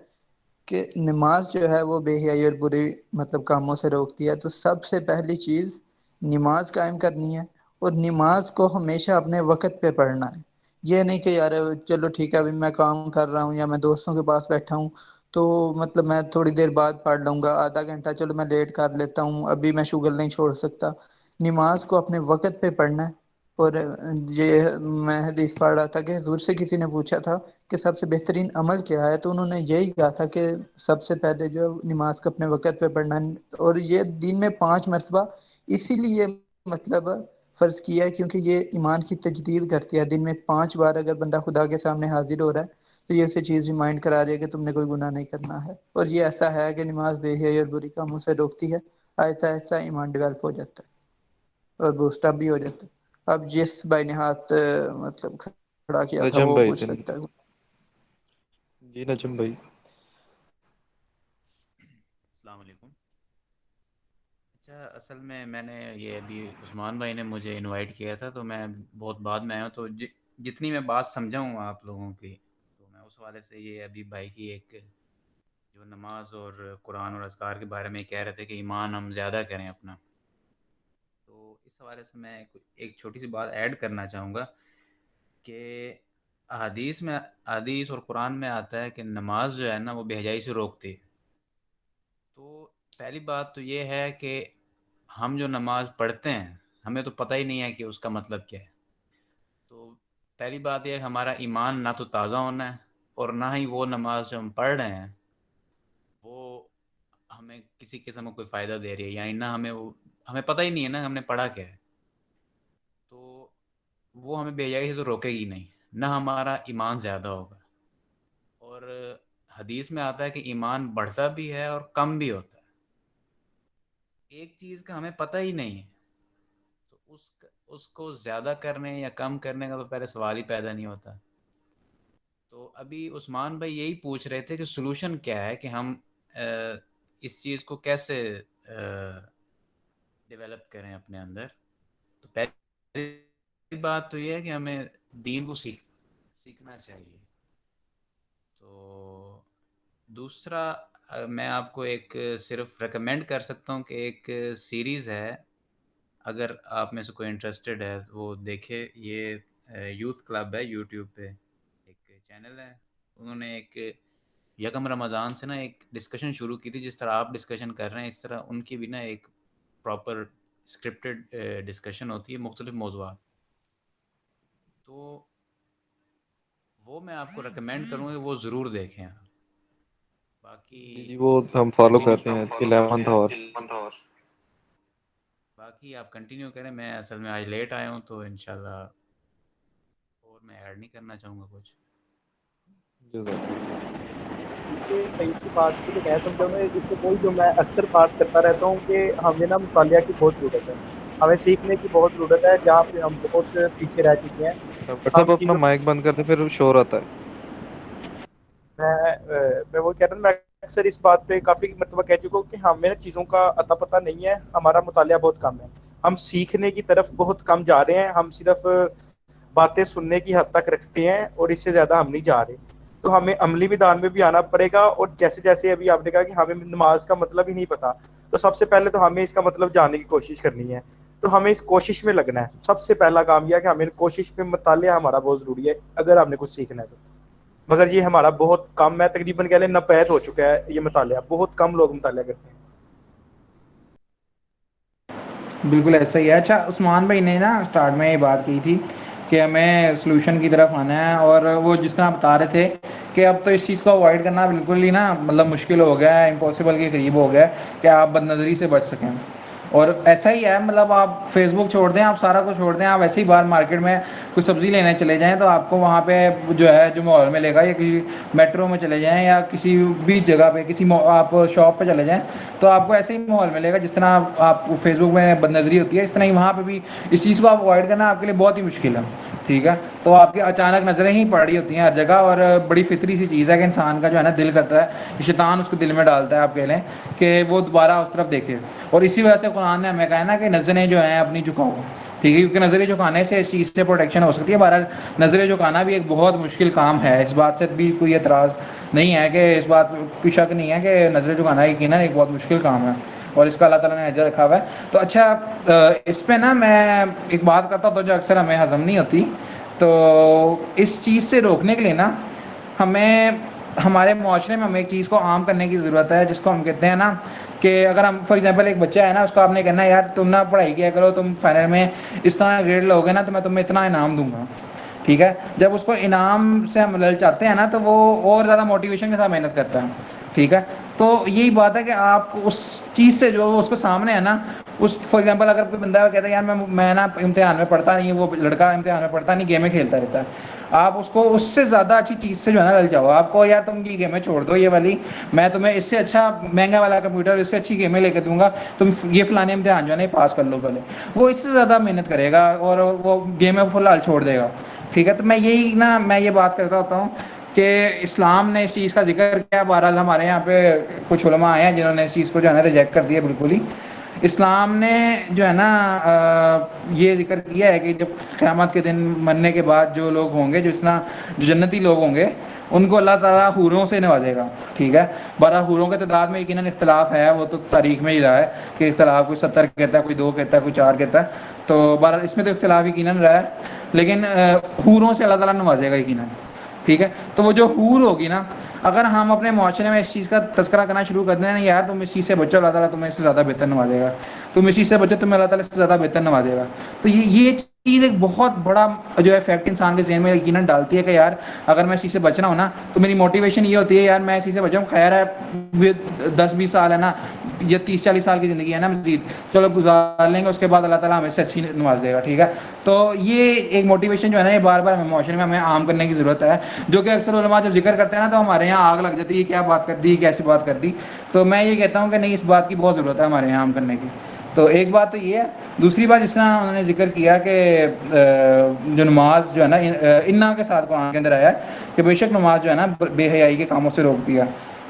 کہ نماز جو ہے وہ بے حیائی اور بری مطلب کاموں سے روکتی ہے. تو سب سے پہلی چیز نماز قائم کرنی ہے، اور نماز کو ہمیشہ اپنے وقت پہ پڑھنا ہے. یہ نہیں کہ یار چلو ٹھیک ہے ابھی میں کام کر رہا ہوں یا میں دوستوں کے پاس بیٹھا ہوں تو مطلب میں تھوڑی دیر بعد پڑھ لوں گا، آدھا گھنٹہ چلو میں لیٹ کر لیتا ہوں، ابھی میں شوگر نہیں چھوڑ سکتا. نماز کو اپنے وقت پہ پڑھنا ہے. اور یہ میں حدیث پڑھ رہا تھا کہ حضور سے کسی نے پوچھا تھا کہ سب سے بہترین عمل کیا ہے، تو انہوں نے یہی کہا تھا کہ سب سے پہلے جو نماز کو اپنے وقت پہ پڑھنا ہے. اور یہ دن میں 5 مرتبہ اسی لیے مطلب فرض کیا ہے کیونکہ یہ ایمان کی تجدید کرتی ہے. دن میں 5 بار اگر بندہ خدا کے سامنے حاضر ہو رہا ہے تو یہ اسے چیز ریمائنڈ کرا رہی ہے کہ تم نے کوئی گناہ نہیں کرنا ہے. اور یہ ایسا ہے کہ نماز بے حیائی اور بری کاموں سے روکتی ہے. آہستہ آہستہ ایمان ڈیولپ ہو جاتا ہے اور بوسٹ اپ بھی ہو جاتا ہے. اب جس بھائی نے ہاتھ مطلب کھڑا کیا تھا نجم وہ بھائی پوچھ تھے. سکتا ہے. جی نجم بھائی. السلام علیکم. اچھا، اصل میں نے یہ ابھی عثمان بھائی نے مجھے انوائٹ کیا تھا تو میں بہت بعد میں آیا ہوں، تو جتنی میں بات سمجھا ہوں آپ لوگوں کی، تو میں اس حوالے سے یہ ابھی بھائی کی ایک جو نماز اور قرآن اور اذکار کے بارے میں کہہ رہے تھے کہ ایمان ہم زیادہ کریں اپنا، تو اس حوالے سے میں ایک چھوٹی سی بات ایڈ کرنا چاہوں گا کہ حدیث اور قرآن میں آتا ہے کہ نماز جو ہے نا وہ بے حیائی سے روکتی ہے. تو پہلی بات تو یہ ہے کہ ہم جو نماز پڑھتے ہیں ہمیں تو پتہ ہی نہیں ہے کہ اس کا مطلب کیا ہے. تو پہلی بات یہ ہے ہمارا ایمان نہ تو تازہ ہونا ہے، اور نہ ہی وہ نماز جو ہم پڑھ رہے ہیں وہ ہمیں کسی قسم کا کوئی فائدہ دے رہی ہے، یعنی نہ ہمیں پتہ ہی نہیں ہے نا ہم نے پڑھا کیا ہے. تو وہ ہمیں بے حیائی سے تو روکے گی نہیں، نہ ہمارا ایمان زیادہ ہوگا. اور حدیث میں آتا ہے کہ ایمان بڑھتا بھی ہے اور کم بھی ہوتا ہے. ایک چیز کا ہمیں پتہ ہی نہیں ہے تو اس کو زیادہ کرنے یا کم کرنے کا تو پہلے سوال ہی پیدا نہیں ہوتا. تو ابھی عثمان بھائی یہی پوچھ رہے تھے کہ سلوشن کیا ہے کہ ہم اس چیز کو کیسے ڈیولپ کریں اپنے اندر. تو پہلی بات تو یہ ہے کہ ہمیں دین کو سیکھنا چاہیے. تو دوسرا میں آپ کو ایک صرف ریکمینڈ کر سکتا ہوں کہ ایک سیریز ہے، اگر آپ میں سے کوئی انٹرسٹڈ ہے وہ دیکھے. یہ یوتھ کلب ہے، یوٹیوب پہ ایک چینل ہے. انہوں نے ایک یکم رمضان سے نا ایک ڈسکشن شروع کی تھی، جس طرح آپ ڈسکشن کر رہے ہیں اس طرح ان کی بھی نا ایک پراپر اسکرپٹڈ ڈسکشن ہوتی ہے مختلف موضوعات. تو وہ میں آپ کو ریکمینڈ کروں گا کہ وہ ضرور دیکھیں آپ. باقی جی وہ ہم فالو کنٹینیو کر رہے ہیں 11th آور. باقی آپ کنٹینیو کریں. میں اصل میں آج لیٹ آیا ہوں تو انشاءاللہ اور میں ایڈ نہیں کرنا چاہوں گا کچھ. یہ صحیح کی بات سے جو میں سمجھا ہوں اس سے وہی جو میں اکثر بات کرتا رہتا ہوں کہ ہمیں نا مطالعہ کی بہت ضرورت ہے، ہمیں سیکھنے کی بہت ضرورت ہے جہاں پہ ہم بہت پیچھے رہ چکے ہیں. ڈاکٹر ہم صاحب اپنا چیزوں مائک بند کرتے پھر شور آتا ہے. میں وہ کہہ رہا تھا، میں اکثر اس بات پہ کافی مرتبہ کہہ چکا ہوں کہ ہمیں نا چیزوں کا اتا پتہ نہیں ہے، ہمارا مطالعہ بہت کم ہے، ہم سیکھنے کی طرف بہت کم جا رہے ہیں، ہم صرف باتیں سننے کی حد تک رکھتے ہیں اور اس سے زیادہ ہم نہیں جا رہے. تو ہمیں عملی میدان میں بھی آنا پڑے گا، اور جیسے جیسے ابھی آپ نے کہا کہ ہمیں نماز کا مطلب ہی نہیں پتا، تو سب سے پہلے تو ہمیں اس کا مطلب جاننے کی کوشش کرنی ہے. تو ہمیں اس کوشش میں لگنا ہے. سب سے پہلا کام یہ کہ ہمیں کوشش میں مطالعہ ہمارا بہت ضروری ہے اگر ہم نے کچھ سیکھنا ہے تو. مگر یہ ہمارا بہت کم ہے، تقریباً کہہ لیں ناپید ہو چکا ہے یہ مطالعہ، بہت کم لوگ مطالعہ کرتے ہیں. بالکل ایسا ہی ہے. اچھا عثمان بھائی نے نا اسٹارٹ میں یہ بات کی تھی کہ ہمیں سلوشن کی طرف آنا ہے، اور وہ جس طرح بتا رہے تھے کہ اب تو اس چیز کو اوائڈ کرنا بالکل ہی نا مطلب مشکل ہو گیا ہے، امپاسبل کے قریب ہو گیا ہے کہ آپ بد نظری سے بچ سکیں. اور ایسا ہی ہے، مطلب آپ فیس بک چھوڑ دیں، آپ سارا کچھ چھوڑ دیں، آپ ایسے ہی باہر مارکیٹ میں کوئی سبزی لینے چلے جائیں تو آپ کو وہاں پہ جو ہے جو ماحول ملے گا، یا کسی میٹرو میں چلے جائیں یا کسی بھی جگہ پہ کسی آپ شاپ پہ چلے جائیں تو آپ کو ایسے ہی ماحول ملے گا جس طرح آپ فیس بک میں بد نظری ہوتی ہے، اس طرح ہی وہاں پہ بھی اس چیز کو آپ اوائڈ کرنا آپ کے لیے بہت ہی مشکل ہے. ٹھیک ہے، تو آپ کی اچانک نظریں ہی پڑ رہی ہوتی ہیں ہر جگہ، اور بڑی فطری سی چیز ہے کہ انسان کا جو ہے نا دل کرتا ہے، شیطان اس کو دل میں ڈالتا ہے آپ کہہ لیں کہ وہ دوبارہ اس طرف دیکھے. اور اسی وجہ سے قرآن نے ہمیں کہا ہے نا کہ نظریں جو ہیں اپنی جھکاؤ. ٹھیک ہے، کیونکہ نظریں جھکانے سے اس چیز سے پروٹیکشن ہو سکتی ہے. بہرحال نظریں جھکانا بھی ایک بہت مشکل کام ہے، اس بات سے بھی کوئی اعتراض نہیں ہے، کہ اس بات کوئی شک نہیں ہے کہ نظریں جھکانا یقیناً ایک بہت مشکل کام ہے، اور اس کا اللہ تعالیٰ نے اجر رکھا ہوا ہے. تو اچھا اس پہ نا میں ایک بات کرتا ہوں تو جو اکثر ہمیں ہضم نہیں ہوتی. تو اس چیز سے روکنے کے لیے نا ہمیں ہمارے معاشرے میں ہمیں ایک چیز کو عام کرنے کی ضرورت ہے، جس کو ہم کہتے ہیں نا کہ اگر ہم فار ایگزامپل ایک بچہ ہے نا، اس کو آپ نے کہنا ہے یار تم نہ پڑھائی کیا کرو، تم فائنل میں اس طرح گریڈ لوگے نا تو میں تمہیں اتنا انعام دوں گا. ٹھیک ہے، جب اس کو انعام سے ہم للچاتے ہیں نا تو وہ اور زیادہ موٹیویشن کے ساتھ محنت کرتا ہے. ٹھیک ہے، تو یہی بات ہے کہ آپ اس چیز سے جو اس کو سامنے ہے نا، اس فار ایگزامپل اگر کوئی بندہ کہتا ہے یار میں نا امتحان میں پڑھتا نہیں، وہ لڑکا امتحان میں پڑھتا نہیں، گیمیں کھیلتا رہتا ہے، آپ اس کو اس سے زیادہ اچھی چیز سے جو ہے نا لل جاؤ. آپ کو یار تم کی گیمیں چھوڑ دو یہ والی، میں تمہیں اس سے اچھا مہنگا والا کمپیوٹر، اس سے اچھی گیمیں لے کے دوں گا، تم یہ فلانے امتحان جو ہے نا پاس کر لو پہلے. وہ اس سے زیادہ محنت کرے گا اور وہ گیمیں فی الحال چھوڑ دے گا. ٹھیک ہے، تو میں یہ بات کرتا ہوتا ہوں کہ اسلام نے اس چیز کا ذکر کیا. بہرحال ہمارے یہاں پہ کچھ علماء آئے ہیں جنہوں نے اس چیز کو جو ہے نا ریجیکٹ کر دیا بالکل ہی. اسلام نے جو ہے نا یہ ذکر کیا ہے کہ جب قیامت کے دن مرنے کے بعد جو لوگ ہوں گے، جس طرح جو جنتی لوگ ہوں گے، ان کو اللہ تعالیٰ حوروں سے نوازے گا. ٹھیک ہے، بارہ حوروں کے تعداد میں یقیناً اختلاف ہے، وہ تو تاریخ میں ہی رہا ہے کہ اختلاف کوئی 70 کہتا ہے، کوئی 2 کہتا ہے، کوئی 4 کہتا ہے. تو بہرحال اس میں تو اختلاف یقیناً رہا ہے، لیکن حوروں سے اللہ تعالیٰ نوازے گا یقیناً. ٹھیک ہے، تو وہ جو حور ہوگی نا، اگر ہم اپنے معاشرے میں اس چیز کا تذکرہ کرنا شروع کر دیں نا، یار تم اس چیز سے بچو، اللہ تعالیٰ تمہیں اس سے زیادہ بہتر نوازے گا، تم اس چیز سے بچو، تمہیں اللہ تعالیٰ اس سے زیادہ بہتر نوازے گا. تو یہ چیز ایک بہت بڑا جو ہے فیکٹ انسان کے ذہن میں یقیناً ڈالتی ہے کہ یار اگر میں اس چیز سے بچنا ہوں نا تو میری موٹیویشن یہ ہوتی ہے یار میں اس چیز سے بچاؤں. خیر ہے 10-20 سال ہے نا، یا 30-40 سال کی زندگی ہے نا مزید، چلو گزار لیں گے، اس کے بعد اللہ تعالیٰ ہمیں سے اچھی نواز دے گا. ٹھیک ہے، تو یہ ایک موٹیویشن جو ہے نا یہ بار بار ہمیں معاشرے میں ہمیں عام کرنے کی ضرورت ہے، جو کہ اکثر علماء جب ذکر کرتے ہیں نا تو ہمارے یہاں آگ لگ جاتی ہے، یہ کیا بات کر دی، کیسی بات کر دی. تو میں یہ کہتا ہوں کہ نہیں، اس بات کی بہت ضرورت ہے ہمارے یہاں عام کرنے کی. تو ایک بات تو یہ ہے. دوسری بات جس طرح انہوں نے ذکر کیا کہ جو نماز جو ہے نا انا کے ساتھ قرآن کے اندر آیا ہے کہ بے شک نماز جو ہے نا بے حیائی کے کاموں سے روک دیا.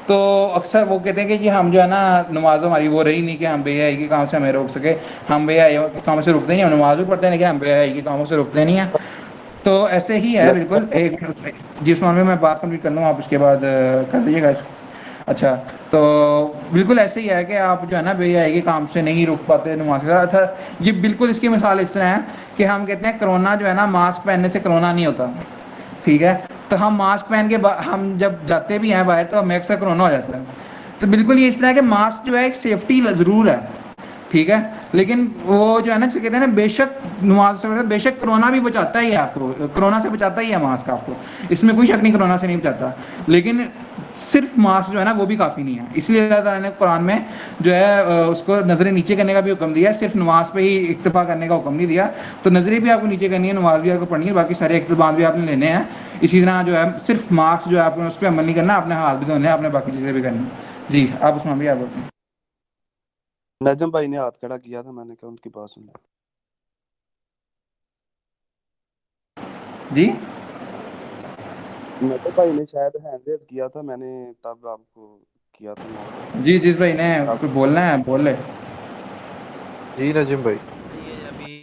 تو اکثر وہ کہتے ہیں کہ جی ہم جو ہے نا نماز ہماری وہ رہی نہیں کہ ہم بے حیائی کے کام سے ہمیں روک سکے، ہم بے حیائی کے کاموں سے رکتے نہیں، ہم نماز بھی پڑھتے ہیں لیکن ہم بے حیائی کے کاموں سے رکتے نہیں ہیں. تو ایسے ہی ہے بالکل. ایک جس معاملے میں بات کمپلیٹ کر لوں، آپ اس کے بعد کر دیجیے گا. اچھا، تو بالکل ایسے ہی ہے کہ آپ جو ہے نا بے حیائی کے کام سے نہیں رک پاتے نماز کا. اچھا، یہ بالکل اس کی مثال اس طرح ہے کہ ہم کہتے ہیں کرونا جو ہے نا ماسک پہننے سے کرونا نہیں ہوتا. ٹھیک ہے، تو ہم ماسک پہن کے ہم جب جاتے بھی ہیں باہر تو ہمیں اکثر کرونا ہو جاتا ہے. تو بالکل یہ اس طرح ہے کہ ماسک جو ہے ایک سیفٹی ضرور ہے. ٹھیک ہے، لیکن وہ جو ہے نا کہتے ہیں نا بے شک نماز سے بے شک کرونا بھی بچاتا ہی ہے آپ کو، کرونا سے بچاتا ہی ہے ماسک آپ کو، اس میں کوئی شک نہیں کرونا سے نہیں بچاتا. لیکن صرف ماسک جو ہے نا وہ بھی کافی نہیں ہے. اس لیے اللہ تعالیٰ نے قرآن میں جو ہے اس کو نظریں نیچے کرنے کا بھی حکم دیا ہے، صرف نماز پہ ہی اکتفا کرنے کا حکم نہیں دیا. تو نظریں بھی آپ کو نیچے کرنی ہے، نماز بھی آپ کو پڑھنی ہے، باقی سارے اقتدامات بھی آپ نے لینے ہیں. اسی طرح جو ہے صرف ماسک جو ہے آپ نے اس پہ عمل نہیں کرنا، اپنے ہاتھ بھی دھونے ہیں، آپ نے باقی چیزیں بھی کرنی. جی آپ اس میں بھی آپ بولتے ہیں. نجم بھائی نے ہاتھ کھڑا کیا تھا، میں نے کہا ان کی بات سن. جی میٹر بھائی نے شاید ہینڈ ریز کیا تھا, میں نے تب آپ کو کیا تھا موقع. جی جس بھائی نے کوئی بولنا ہے بول لے. جی نجم بھائی. یہ ابھی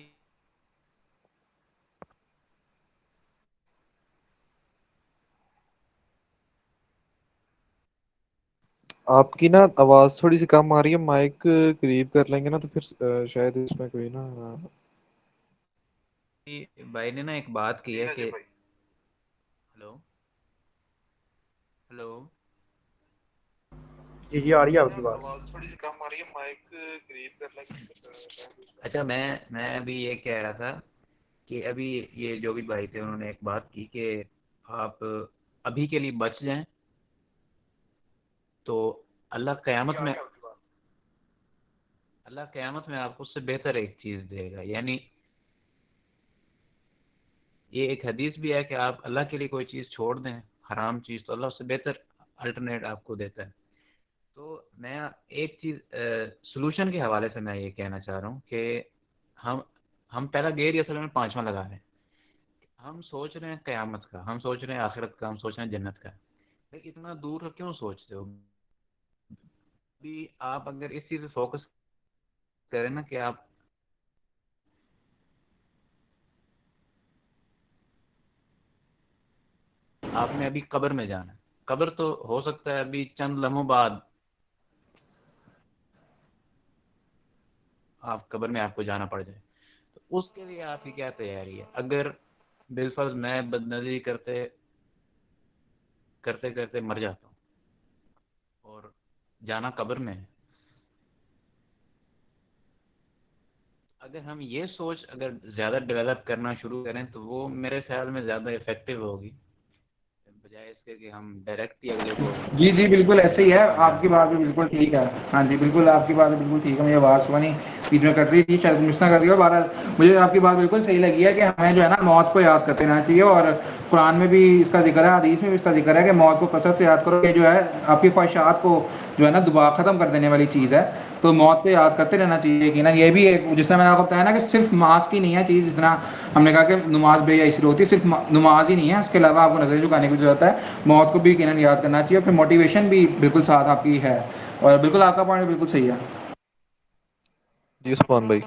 آپ کی نا آواز تھوڑی سی کم آ رہی ہے, مائک قریب کر لیں گے نا تو پھر شاید اس میں کوئی نا. بھائی نے نا ایک بات کی ہے کہ ہلو ہلو جی آ رہی ہے آپ کی بات. آواز تھوڑی سی کم آ رہی ہے, مائک قریب کر لیں گے. اچھا, میں ابھی یہ کہہ رہا تھا کہ ابھی یہ جو بھی بھائی تھے انہوں نے ایک بات کی کہ آپ ابھی کے لیے بچ جائیں تو اللہ قیامت میں آپ کو اس سے بہتر ایک چیز دے گا. یعنی یہ ایک حدیث بھی ہے کہ آپ اللہ کے لیے کوئی چیز چھوڑ دیں, حرام چیز, تو اللہ اس سے بہتر الٹرنیٹ آپ کو دیتا ہے. تو میں ایک چیز سلوشن کے حوالے سے میں یہ کہنا چاہ رہا ہوں کہ ہم پہلا گیئر یہ اصل میں 5واں لگا رہے ہیں. ہم سوچ رہے ہیں قیامت کا, ہم سوچ رہے ہیں آخرت کا, ہم سوچ رہے ہیں جنت کا, لیکن اتنا دور کیوں سوچتے ہو؟ بھی آپ اگر اس چیز پہ فوکس کریں نا کہ آپ نے ابھی قبر میں جانا ہے, قبر تو ہو سکتا ہے ابھی چند لمحوں بعد آپ قبر میں آپ کو جانا پڑ جائے, تو اس کے لیے آپ کی کیا تیاری ہے؟ اگر بالفرض میں بدنظری کرتے کرتے مر جاتا ہوں اور جانا قبر میں ہے, اگر ہم یہ سوچ اگر زیادہ ڈیولپ کرنا شروع کریں تو وہ میرے خیال میں زیادہ افیکٹو ہوگی بجائے اس کے کہ ہم ڈائریکٹ ہی اگلے کو جی جی بالکل ایسے ہی ہے, جہنم میں آپ کی ڈال. بات بھی بالکل ٹھیک ہے. ہاں جی بالکل آپ کی بات بالکل ٹھیک ہے. مجھے آواز سنی بیچ میں کٹ رہی تھی, شاید مس نہ کر رہی ہو. بہرحال مجھے آپ کی بات بالکل صحیح لگی ہے کہ ہمیں جو ہے نا موت کو یاد کرتے رہنا چاہیے, اور قرآن میں بھی اس کا ذکر ہے, حدیث میں بھی اس کا ذکر ہے کہ موت کو کثرت سے یاد کرو. یہ جو ہے آپ کی خواہشات کو جو ہے نا دوبارہ ختم کر دینے والی چیز ہے, تو موت کو یاد کرتے رہنا چاہیے. یقیناً یہ بھی ایک, جس طرح میں نے آپ کو بتایا نا کہ صرف نماز کی نہیں ہے چیز, جس طرح ہم نے کہا کہ نماز بے حیثیت ہوتی ہے, صرف نماز ہی نہیں ہے, اس کے علاوہ آپ کو نظر جھکانے کی ضرورت ہے. موت کو بھی یقیناً یاد کرنا چاہیے, پھر موٹیویشن بھی بالکل ساتھ آپ کی ہے, اور بالکل آپ کا پوائنٹ بالکل صحیح ہے. جی عثمان بھائی.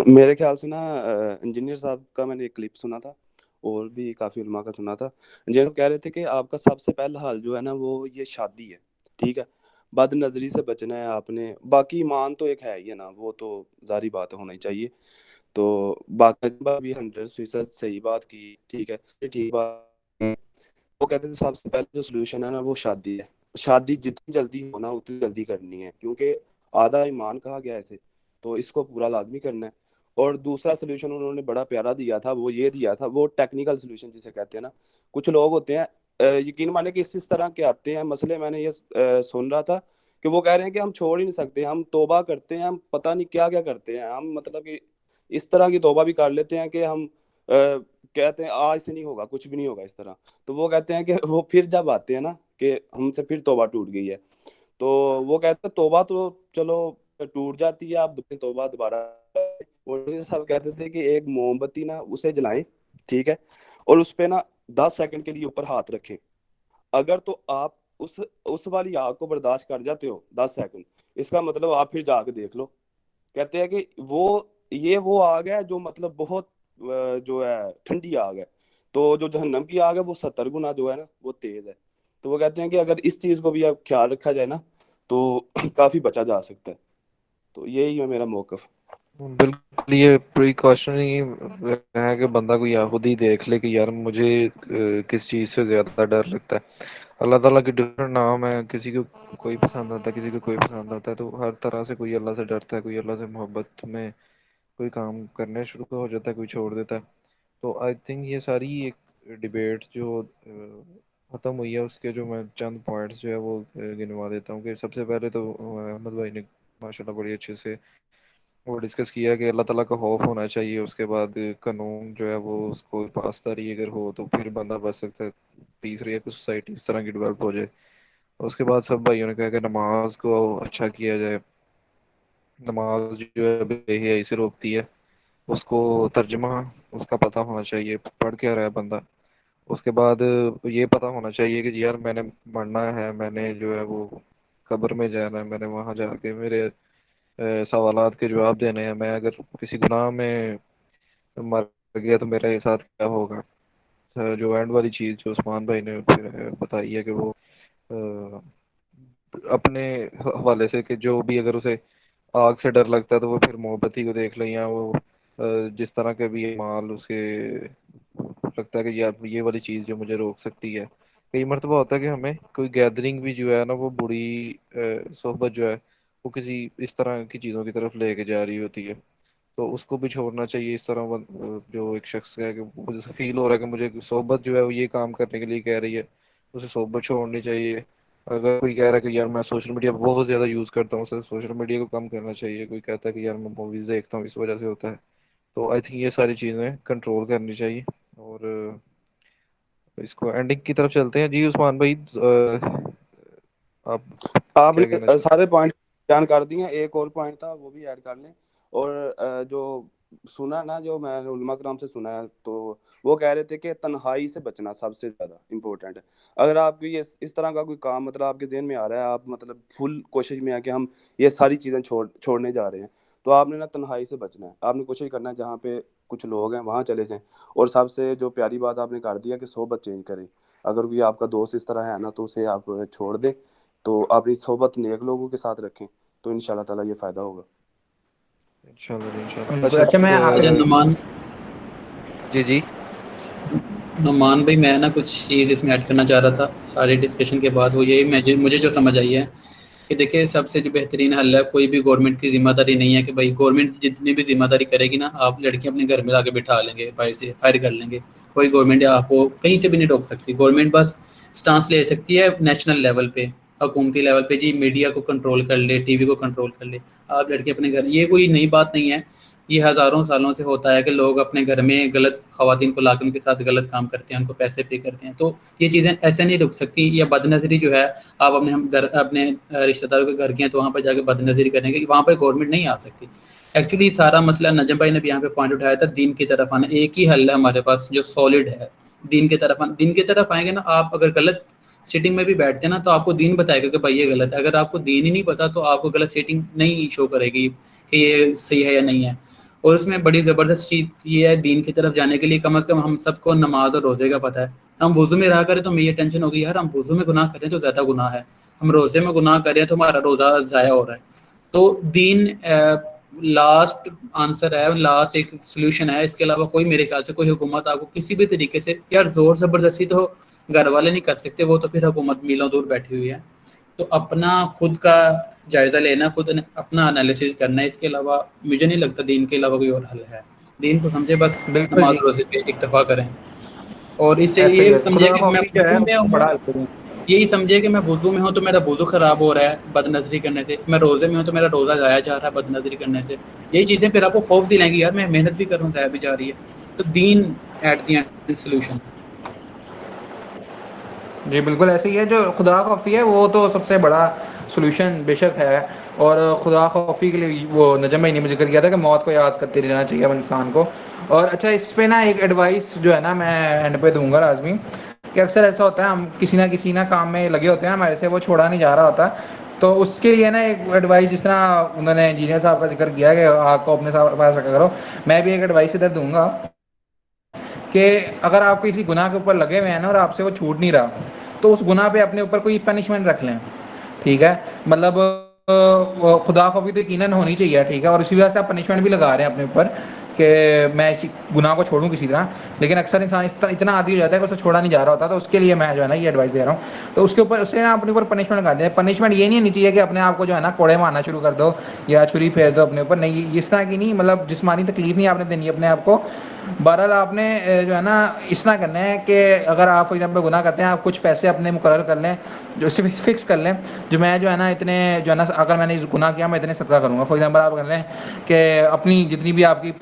میرے خیال سے نا انجینئر صاحب کا میں نے ایک کلپ سنا تھا, اور بھی کافی علماء کا سنا تھا. انجینئر کہہ رہے تھے کہ آپ کا سب سے پہلا حل جو ہے نا وہ یہ شادی ہے, ٹھیک ہے, بد نظری سے بچنا ہے آپ نے. باقی ایمان تو ایک ہے ہی ہے نا, وہ تو ظاہری بات ہونا ہی چاہیے. تو باقی بھی 100% صحیح بات کی, ٹھیک ہے, ٹھیک بات. وہ کہتے تھے سب سے پہلے جو سولوشن ہے نا وہ شادی ہے. شادی جتنی جلدی ہونا اتنی جلدی کرنی ہے, کیونکہ آدھا ایمان کہا گیا ہے, تو اس کو پورا لازمی کرنا ہے. اور دوسرا سولوشن انہوں نے بڑا پیارا دیا تھا, وہ یہ دیا تھا, وہ ٹیکنیکل سولوشن جسے کہتے ہیں نا. کچھ لوگ ہوتے ہیں یقین مانے کہ اس طرح کے آتے ہیں مسئلے, میں نے یہ سن رہا تھا کہ وہ کہہ رہے ہیں کہ ہم چھوڑ ہی نہیں سکتے, ہم توبہ کرتے ہیں, ہم پتہ نہیں کیا کیا کرتے ہیں, ہم مطلب کہ اس طرح کی توبہ بھی کر لیتے ہیں کہ ہم کہتے ہیں آج سے نہیں ہوگا, کچھ بھی نہیں ہوگا اس طرح. تو وہ کہتے ہیں کہ وہ پھر جب آتے ہیں نا کہ ہم سے پھر توبہ ٹوٹ گئی ہے, تو وہ کہتے ہیں توبہ تو چلو ٹوٹ جاتی ہے, آپ توبہ دوبارہ. صاحب کہتے تھے کہ ایک موم بتی نا اسے جلائیں, ٹھیک ہے, اور اس پہ نا 10 سیکنڈ کے لیے اوپر ہاتھ رکھیں. اگر تو آپ اس والی آگ کو برداشت کر جاتے ہو 10 سیکنڈ, اس کا مطلب آپ پھر جا کے دیکھ لو. کہتے ہیں کہ وہ آگ ہے جو مطلب بہت جو ہے ٹھنڈی آگ ہے, تو جو جہنم کی آگ ہے وہ 70 گنا جو ہے نا وہ تیز ہے. تو وہ کہتے ہیں کہ اگر اس چیز کو بھی اب خیال رکھا جائے نا تو کافی بچا جا سکتا ہے. تو یہی ہے میرا موقف. بالکل, یہ پریکاشنری ہے کہ بندہ کو یا خود ہی دیکھ لے کہ یار مجھے کس چیز سے زیادہ ڈر لگتا ہے. اللہ تعالیٰ کے ڈفرینٹ نام ہے, کسی کو کوئی پسند آتا ہے, کسی کو کوئی پسند آتا ہے, تو ہر طرح سے کوئی اللہ سے ڈرتا ہے, کوئی اللہ سے محبت میں کوئی کام کرنے شروع ہو جاتا ہے, کوئی چھوڑ دیتا ہے. تو آئی تھنک یہ ساری ایک ڈبیٹ جو ختم ہوئی ہے, اس کے جو میں چند پوائنٹس جو ہے وہ گنوا دیتا ہوں. کہ سب سے پہلے تو احمد بھائی نے ماشاء اللہ بڑی اچھے سے وہ ڈسکس کیا کہ اللہ تعالیٰ کا خوف ہونا چاہیے. اس کے بعد قانون جو ہے وہ اس کو پاسداری اگر ہو تو پھر بندہ بچ سکتا ہے. تیسری ہے کہ سوسائٹی اس طرح کی ڈیولپ ہو جائے. اس کے بعد سب بھائیوں نے کہا کہ نماز کو اچھا کیا جائے. نماز جو ہے بے حیائی سے روکتی ہے, اس کو ترجمہ اس کا پتہ ہونا چاہیے پڑھ کیا رہا ہے بندہ. اس کے بعد یہ پتہ ہونا چاہیے کہ یار میں نے مرنا ہے, میں نے جو ہے وہ قبر میں جانا ہے, میں نے وہاں جا کے میرے سوالات کے جواب دینے ہیں. میں اگر کسی گناہ میں مر گیا تو میرے ساتھ کیا ہوگا. جو اینڈ والی چیز جو عثمان بھائی نے پھر بتائی ہے کہ وہ اپنے حوالے سے کہ جو بھی اگر اسے آگ سے ڈر لگتا ہے تو وہ پھر محبت ہی کو دیکھ لیں, یا وہ جس طرح کے بھی مال اسے لگتا ہے کہ یار یہ والی چیز جو مجھے روک سکتی ہے. کئی مرتبہ ہوتا ہے کہ ہمیں کوئی گیدرنگ بھی جو ہے نا وہ بری صحبت جو ہے وہ کسی اس طرح کی چیزوں کی طرف لے کے جا رہی ہوتی ہے, تو اس کو بھی چھوڑنا چاہیے. اس طرح جو ایک شخص ہے کہ مجھے فیل ہو رہا ہے کہ مجھے صحبت جو ہے وہ یہ کام کرنے کے لیے کہہ رہی ہے, اسے صحبت چھوڑنی چاہیے. اگر کوئی کہہ رہا ہے کہ یار میں سوشل میڈیا بہت زیادہ یوز کرتا ہوں, اسے سوشل میڈیا کو کم کرنا چاہیے. کوئی کہتا ہے کہ یار میں موویز دیکھتا ہوں اس وجہ سے ہوتا ہے, تو آئی تھنک یہ ساری چیزیں کنٹرول کرنی چاہیے. اور اس کو اینڈنگ کی طرف چلتے ہیں. جی عثمان بھائی آپ آپ کیا کہنا نے چاہتے سارے پوائنٹ بیان کر دیے. ایک اور پوائنٹ تھا وہ بھی ایڈ کر لیں. اور جو سنا نا, جو میں نے علماء کرام سے سنا ہے, تو وہ کہہ رہے تھے کہ تنہائی سے بچنا سب سے زیادہ امپورٹنٹ ہے. اگر آپ کی یہ اس طرح کا کوئی کام مطلب آپ کے ذہن میں آ رہا ہے, آپ مطلب فل کوشش میں ہے کہ ہم یہ ساری چیزیں چھوڑنے جا رہے ہیں, تو آپ نے نا تنہائی سے بچنا ہے. آپ نے کوشش کرنا ہے جہاں پہ کچھ لوگ ہیں وہاں چلے جائیں. اور سب سے جو پیاری بات آپ نے کر دیا کہ صحبت چینج کریں. اگر کوئی آپ کا دوست اس طرح ہے نا تو اسے آپ چھوڑ دیں, تو اپنی صحبت نیک لوگوں کے ساتھ رکھیں, تو ان شاء اللہ تعالیٰ یہ فائدہ ہوگا. انشاءاللہ انشاءاللہ. بالکل. اچھا میں اچھا نعمان جی نعمان بھائی میں نا کچھ چیز اس میں ایڈ کرنا چاہ رہا تھا سارے ڈسکشن کے بعد. وہ یہی مجھے جو سمجھ آئی ہے کہ دیکھیں سب سے جو بہترین حل ہے, کوئی بھی گورنمنٹ کی ذمہ داری نہیں ہے کہ بھائی گورنمنٹ جتنی بھی ذمہ داری کرے گی نا, آپ لڑکیاں اپنے گھر میں لا کے بٹھا لیں گے, باہر سے فائر کر لیں گے. کوئی گورنمنٹ آپ کو کہیں سے بھی نہیں روک سکتی. گورنمنٹ بس سٹانس لے سکتی ہے نیشنل لیول پہ, حکومتی لیول پہ. جی میڈیا کو کنٹرول کر لے, ٹی وی کو کنٹرول کر لے, آپ لڑکے اپنے گھر. یہ کوئی نئی بات نہیں ہے, یہ ہزاروں سالوں سے ہوتا ہے کہ لوگ اپنے گھر میں غلط خواتین کو لا کے ان کے ساتھ غلط کام کرتے ہیں, ان کو پیسے پے کرتے ہیں. تو یہ چیزیں ایسے نہیں رک سکتی. یا بد نظری جو ہے, آپ اپنے رشتہ داروں کے گھر کے ہیں تو وہاں پہ جا کے بد نظری کریں گے, وہاں پہ گورنمنٹ نہیں آ سکتی. ایکچولی سارا مسئلہ نجم بھائی نے بھی یہاں پہ پوائنٹ اٹھایا تھا, دین کی طرف آنا. ایک ہی حل ہے ہمارے پاس جو سالڈ ہے, دین کی طرف آنا. دین کی طرف آئیں گے نا آپ, اگر غلط سیٹنگ میں بھی بیٹھتے ہیں نا تو آپ کو دین بتائے گا کہ بھائی یہ غلط ہے. اگر آپ کو دین ہی نہیں پتا تو آپ کو غلط سیٹنگ نہیں شو کرے گی کہ یہ صحیح ہے یا نہیں ہے. اور اس میں بڑی زبردست چیز یہ ہے دین کی طرف جانے کے لیے, کم از کم ہم سب کو نماز اور روزے کا پتہ ہے. ہم وضو میں رہا کریں تو ہمیں یہ ٹینشن ہوگی یار ہم وضو میں گناہ کریں تو زیادہ گناہ ہے, ہم روزے میں گناہ کریں تو ہمارا روزہ ضائع ہو رہا ہے. تو دین لاسٹ آنسر ہے, لاسٹ ایک سلوشن ہے. اس کے علاوہ کوئی میرے خیال سے کوئی حکومت آپ کو کسی بھی طریقے سے, یار زور زبردستی تو گھر والے نہیں کر سکتے, وہ تو پھر حکومت میلوں دور بیٹھی ہوئی ہے. تو اپنا خود کا جائزہ لینا, خود اپنا انالیسس کرنا ہے. اس کے علاوہ مجھے نہیں لگتا دین کے علاوہ کوئی اور حل ہے. دین کو سمجھے, بس بالکل نماز جی, روزے پہ اکتفا کریں. اور اسے ایسے ہی یہ ہے. سمجھے خدا کہ میں خوفی جو ہے وضو میں اس کو ہوں, بڑا حل ہے. یہی سمجھے کہ میں وضو میں ہوں تو میرا وضو خراب ہو رہا ہے بد نظری کرنے سے, میں روزے میں ہوں تو میرا روزہ ضائع جا رہا ہے بد نظری کرنے سے. یہی چیزیں پھر آپ کو خوف دلائیں گی, یار میں محنت بھی کر رہا ہوں ضائع بھی جا رہی ہے. تو دین ایٹ دی اینڈ سولوشن. جی بالکل ایسے ہی ہے. جو خدا خوفی ہے وہ تو سب سے بڑا سولوشن بے شک ہے. اور خدا خوفی کے لیے وہ نجم بھائی نے بھی ذکر کیا تھا کہ موت کو یاد کرتے رہنا چاہیے انسان کو. اور اچھا اس پہ نا ایک ایڈوائس جو ہے نا میں اینڈ پہ دوں گا لازمی, کہ اکثر ایسا ہوتا ہے ہم کسی نہ کام میں لگے ہوتے ہیں, ہمارے سے وہ چھوڑا نہیں جا رہا ہوتا. تو اس کے لیے نا ایک ایڈوائس, جس طرح انہوں نے انجینئر صاحب کا ذکر کیا کہ آپ کو اپنے پاس رکھا کرو, میں بھی ایک ایڈوائس ادھر دوں گا کہ اگر آپ کسی گناہ کے اوپر لگے ہوئے ہیں نا اور آپ سے وہ چھوٹ نہیں رہا, تو اس گناہ پہ اپنے اوپر کوئی پنشمنٹ رکھ لیں. ٹھیک ہے, مطلب خدا خوفی تو یقیناً ہونی چاہیے. ٹھیک ہے, اور اسی وجہ سے آپ پنشمنٹ بھی لگا رہے ہیں اپنے اوپر کہ میں اسی گناہ کو چھوڑوں کسی طرح. لیکن اکثر انسان اتنا عادی ہو جاتا ہے کہ اسے چھوڑا نہیں جا رہا ہوتا. تو اس کے لیے میں جو ہے نا یہ ایڈوائس دے رہا ہوں. تو اس کے اوپر اس سے نا اپنے اوپر پنشمنٹ لگا دیں. پنشمنٹ یہ نہیں ہونی چاہیے کہ اپنے آپ کو جو ہے نا کوڑے مارنا شروع کر دو یا چھری پھیر دو اپنے اوپر. نہیں, اس طرح کی نہیں, مطلب جسمانی تکلیف نہیں آپ نے دینی اپنے آپ کو. بہرحال آپ نے جو ہے نا اس طرح کرنا ہے کہ اگر آپ فار ایگزامپل گناہ کرتے ہیں, آپ کچھ پیسے اپنے مقرر کر لیں, جو صرف فکس کر لیں, جو میں جو ہے نا اتنے جو ہے نا اگر میں نے گناہ کیا میں اتنے صدقہ کروں گا. فار ایگزامپل آپ کر لیں کہ اپنی جتنی بھی آپ کی